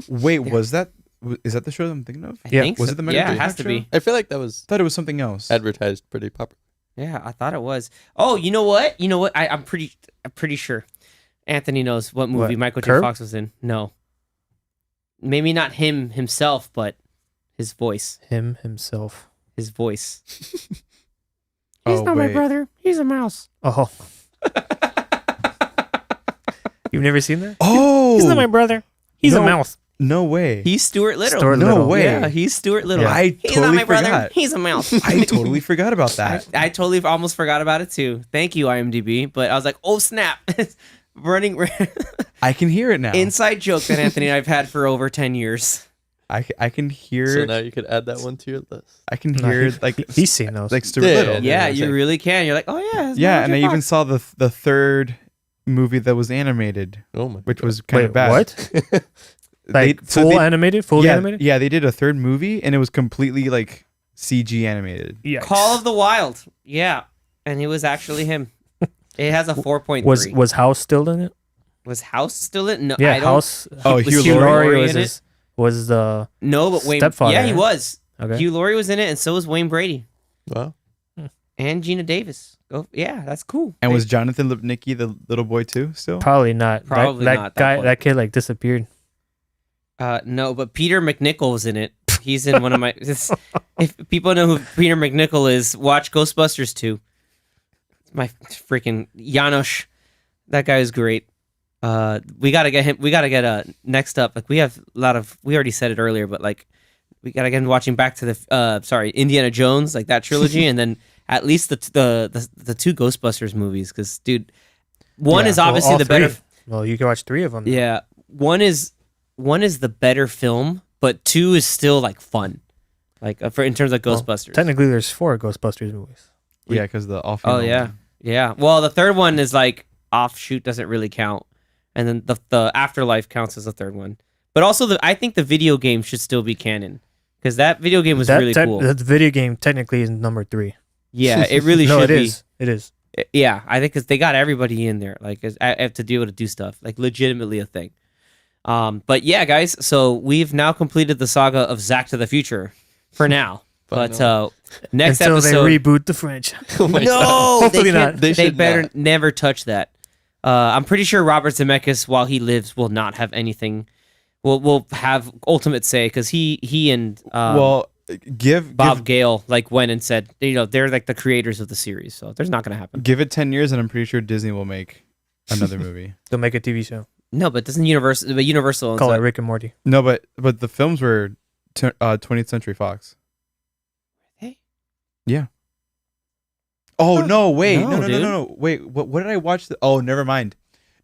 Wait, is that the show that I'm thinking of? I Yeah. think Was so. it the Michael Yeah, J. it has Fox to show? be. I feel like that was I thought it was something else. advertised pretty proper. Yeah, I thought it was. Oh, you know what? I'm pretty sure. Anthony knows what movie What, Michael J. Curb? Fox was in. No, maybe not himself, but his voice. Himself. His voice. Oh, wait. brother. He's a mouse. Oh. You've never seen that? Oh, He's not my brother. He's a No. mouth. no way. He's Stuart Little. Stuart No Little. way. Yeah, he's Stuart Little. Yeah, I He's totally not my brother. forgot. He's a mouse. I totally forgot about that. I totally almost forgot about it too. Thank you, IMDb. But I was like, oh snap, running I can hear it now. inside joke that Anthony and I've had for over 10 years. I can hear. So now you could add that one to your list. I can No, hear he- like he's seen those. like Stuart Yeah, Little. yeah, Yeah, yeah, you yeah. really can. You're like, oh yeah, it's Yeah, Michael and J. I even Fox. saw the third movie that was animated, Oh my! which God. was kind Wait, of bad. what? They- Like so full they- animated? Fully yeah, animated? yeah, they did a third movie and it was completely like CG animated. Yikes. Call of the Wild. Yeah, and it was actually him. It has a 4.3. Was House still in it? Was House still in? No, Yeah, I don't. House. Oh, was Hugh Hugh Laurie Laurie was in it? was the No, but Wayne. Stepfather, Yeah, he right? was. okay. Hugh Laurie was in it, and so was Wayne Brady Wow. and Gina Davis. Oh, yeah, that's cool. And was Jonathan Lipnicki the little boy too? Still, Probably not. Probably that not at that guy. point. That kid like disappeared. No, but Peter McNichol was in it. He's in one of my. If people know who Peter McNichol is, watch Ghostbusters 2. My freaking Janosch, that guy is great. We gotta get him. We gotta get next up. Like we have a lot of. We already said it earlier, but like we gotta get him watching back to the Indiana Jones, like that trilogy, and then at least the two Ghostbusters movies, because dude, one Yeah. is obviously all the three. better. Well, you can watch 3 of them. Yeah, one is the better film, but 2 is still like fun, like for in terms of Well, Ghostbusters. Technically, there's 4 Ghostbusters movies. yeah, because the off. Oh yeah, yeah. Well, the third one is like offshoot, doesn't really count, and then the Afterlife counts as the third one. But also, I think the video game should still be canon because that video game was really cool. That video game technically is number 3. Yeah, it really No, should it be. is. It is. Yeah, I think because they got everybody in there, like to be able to do stuff, like legitimately a thing. But yeah, guys, so we've now completed the saga of Zack to the Future for now. But next Until episode, they reboot the franchise. Oh my God. no, Hopefully they can't- not. They They should better not. never touch that. I'm pretty sure Robert Zemeckis, while he lives, will not have anything. Will have ultimate say because he and well, Bob Gale like went and said they're like the creators of the series, so there's not gonna happen. give it 10 years, and I'm pretty sure Disney will make another movie. They'll make a TV show. No, but doesn't Universal owns Call it that. Rick and Morty. No, but the films were 20th Century Fox. Hey. Yeah. Oh no! Wait, No, dude. no! Wait, what did I watch? Oh, never mind.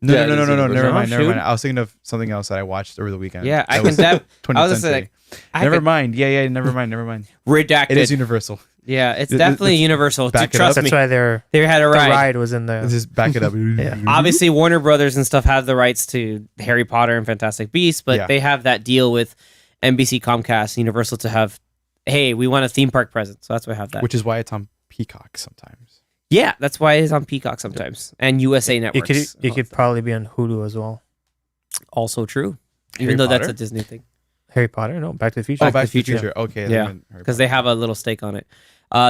No, Yeah, no, it no, is no, no, Universal. never mind, never Shoot. mind. I was thinking of something else that I watched over the weekend. Yeah, I That can. was I 20th was Century. like, Never mind. Yeah, never mind, never mind. redacted. It is Universal. Yeah, it's Th- definitely let's Universal. back it Trust up. me, That's why their they had a the ride. ride was in Let's the. just back it up. Yeah. Obviously, Warner Brothers and stuff have the rights to Harry Potter and Fantastic Beasts, but Yeah. they have that deal with NBC, Comcast, Universal to have. Hey, we want a theme park present, so that's why I have that. Which is why it's on Peacock sometimes. Yeah, that's why it's on Peacock sometimes and USA It Networks. could probably be on Hulu as well. Also true, Harry even though that's Potter? a Disney thing Harry Potter? No, Back to the Future. Oh, Back to the Future. Future. Okay. Yeah, because they have a little stake on it.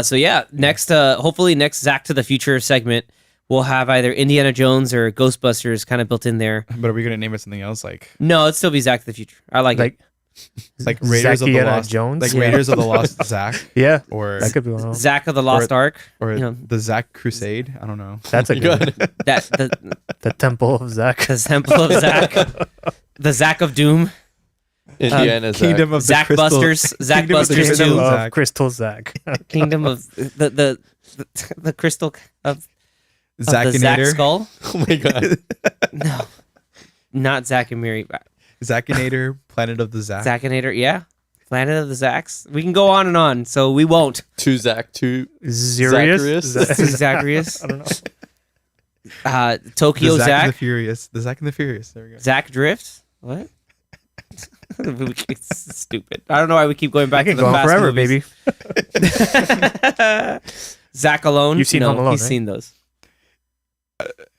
So yeah, next, hopefully next Zack to the Future segment, we'll have either Indiana Jones or Ghostbusters kind of built in there. But are we gonna name it something else like No, it'd still be Zack to the Future. I like it. Raiders of the Zacchiana Lost Jones? like Raiders of the Lost Zack Yeah, or that could be one of them. Zack of the Lost Ark. or you know. the Zack Crusade? I don't know. That's a good one. That The Temple of Zack. the Temple of Zack, the Zack of Doom, Indiana Zack. Kingdom of the Zack Crystal. Busters, Zack Kingdom of the Busters Crystal 2, Zack. Of Crystal Zack. Kingdom of the Crystal of the Zack Zackinator. Skull. Oh my God. No, not Zack and Miri. Zackinator. Planet of the Zack. Zackinator, yeah. Planet of the Zacks. We can go on and on, so we won't. Two Zack, two Zacharias? Zacharias. Zacharias. I don't know. Tokyo the Zack and the Zack. Furious. The Zack and the Furious. There we go. Zack Drift. What? It's stupid. I don't know why we keep going back I to can the go on Fast forever, movies. baby. Zach alone. You've seen no, Home Alone, He's right? seen those.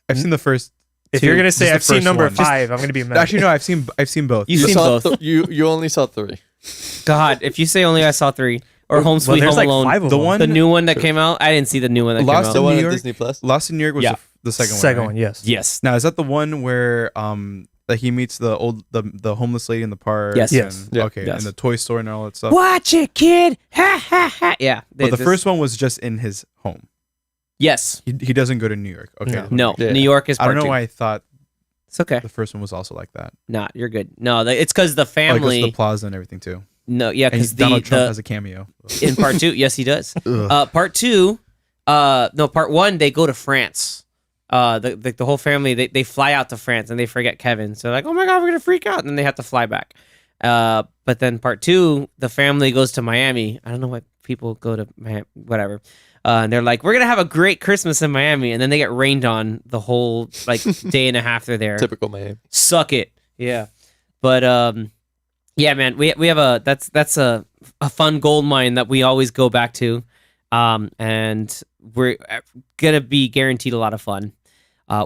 I've seen the first. If two, you're gonna just say the I've seen first number one. 5, I'm gonna be mad. Actually, no. I've seen both. You've You seen saw both. you only saw 3. God, if you say only I saw 3 or Home well, Sweet there's Home like Alone, 5 of The them. one- the new one that came out. I didn't see the new one that Lost The came out. in one New on York? Disney Plus. Lost in New York was Yeah. the second one. Second right? one, yes. Yes. Now is that the one where that he meets the homeless lady in the park? Yes. Yes. And, Yeah. Okay. Yes. And the toy store and all that stuff. Watch it, kid. Ha ha ha. Yeah. But the first one was just in his home. Yes. He doesn't go to New York. Okay. No. No. Yeah. New York is I part don't know 2. why I thought It's okay. the first one was also like that. Nah, you're good. No, it's because the Oh, family. because the plaza and everything too. No, yeah, And because Donald Trump the has a cameo. in part 2, yes, he does. Ugh. Part 2, no, part 1, they go to France. The whole family they fly out to France and they forget Kevin. So they're like, oh my god, we're gonna freak out, and then they have to fly back. But then part 2, the family goes to Miami. I don't know why people go to Miami, whatever. And they're like, we're gonna have a great Christmas in Miami, and then they get rained on the whole like day and a half they're there. Typical Miami. Suck it. Yeah. But yeah, man, we have that's a fun gold mine that we always go back to. And we're gonna be guaranteed a lot of fun.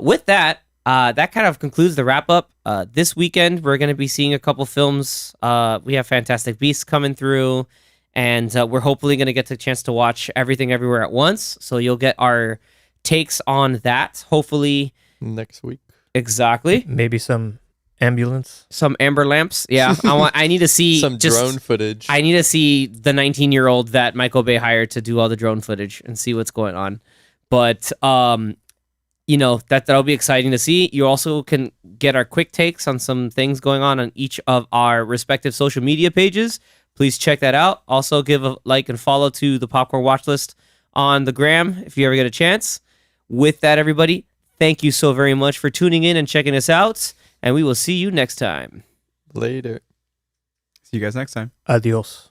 With that, that kind of concludes the wrap up. This weekend we're gonna be seeing a couple films. We have Fantastic Beasts coming through, and we're hopefully gonna get the chance to watch Everything Everywhere at Once. So you'll get our takes on that. Hopefully, Next week. exactly. Maybe some ambulance. Some amber lamps. Yeah, I need to see Some drone footage. I need to see the 19-year-old that Michael Bay hired to do all the drone footage and see what's going on. But that'll be exciting to see. You also can get our quick takes on some things going on each of our respective social media pages. Please check that out. Also, give a like and follow to the Popcorn Watchlist on the gram if you ever get a chance. With that, everybody, thank you so very much for tuning in and checking us out, and we will see you next time. Later. See you guys next time. Adios.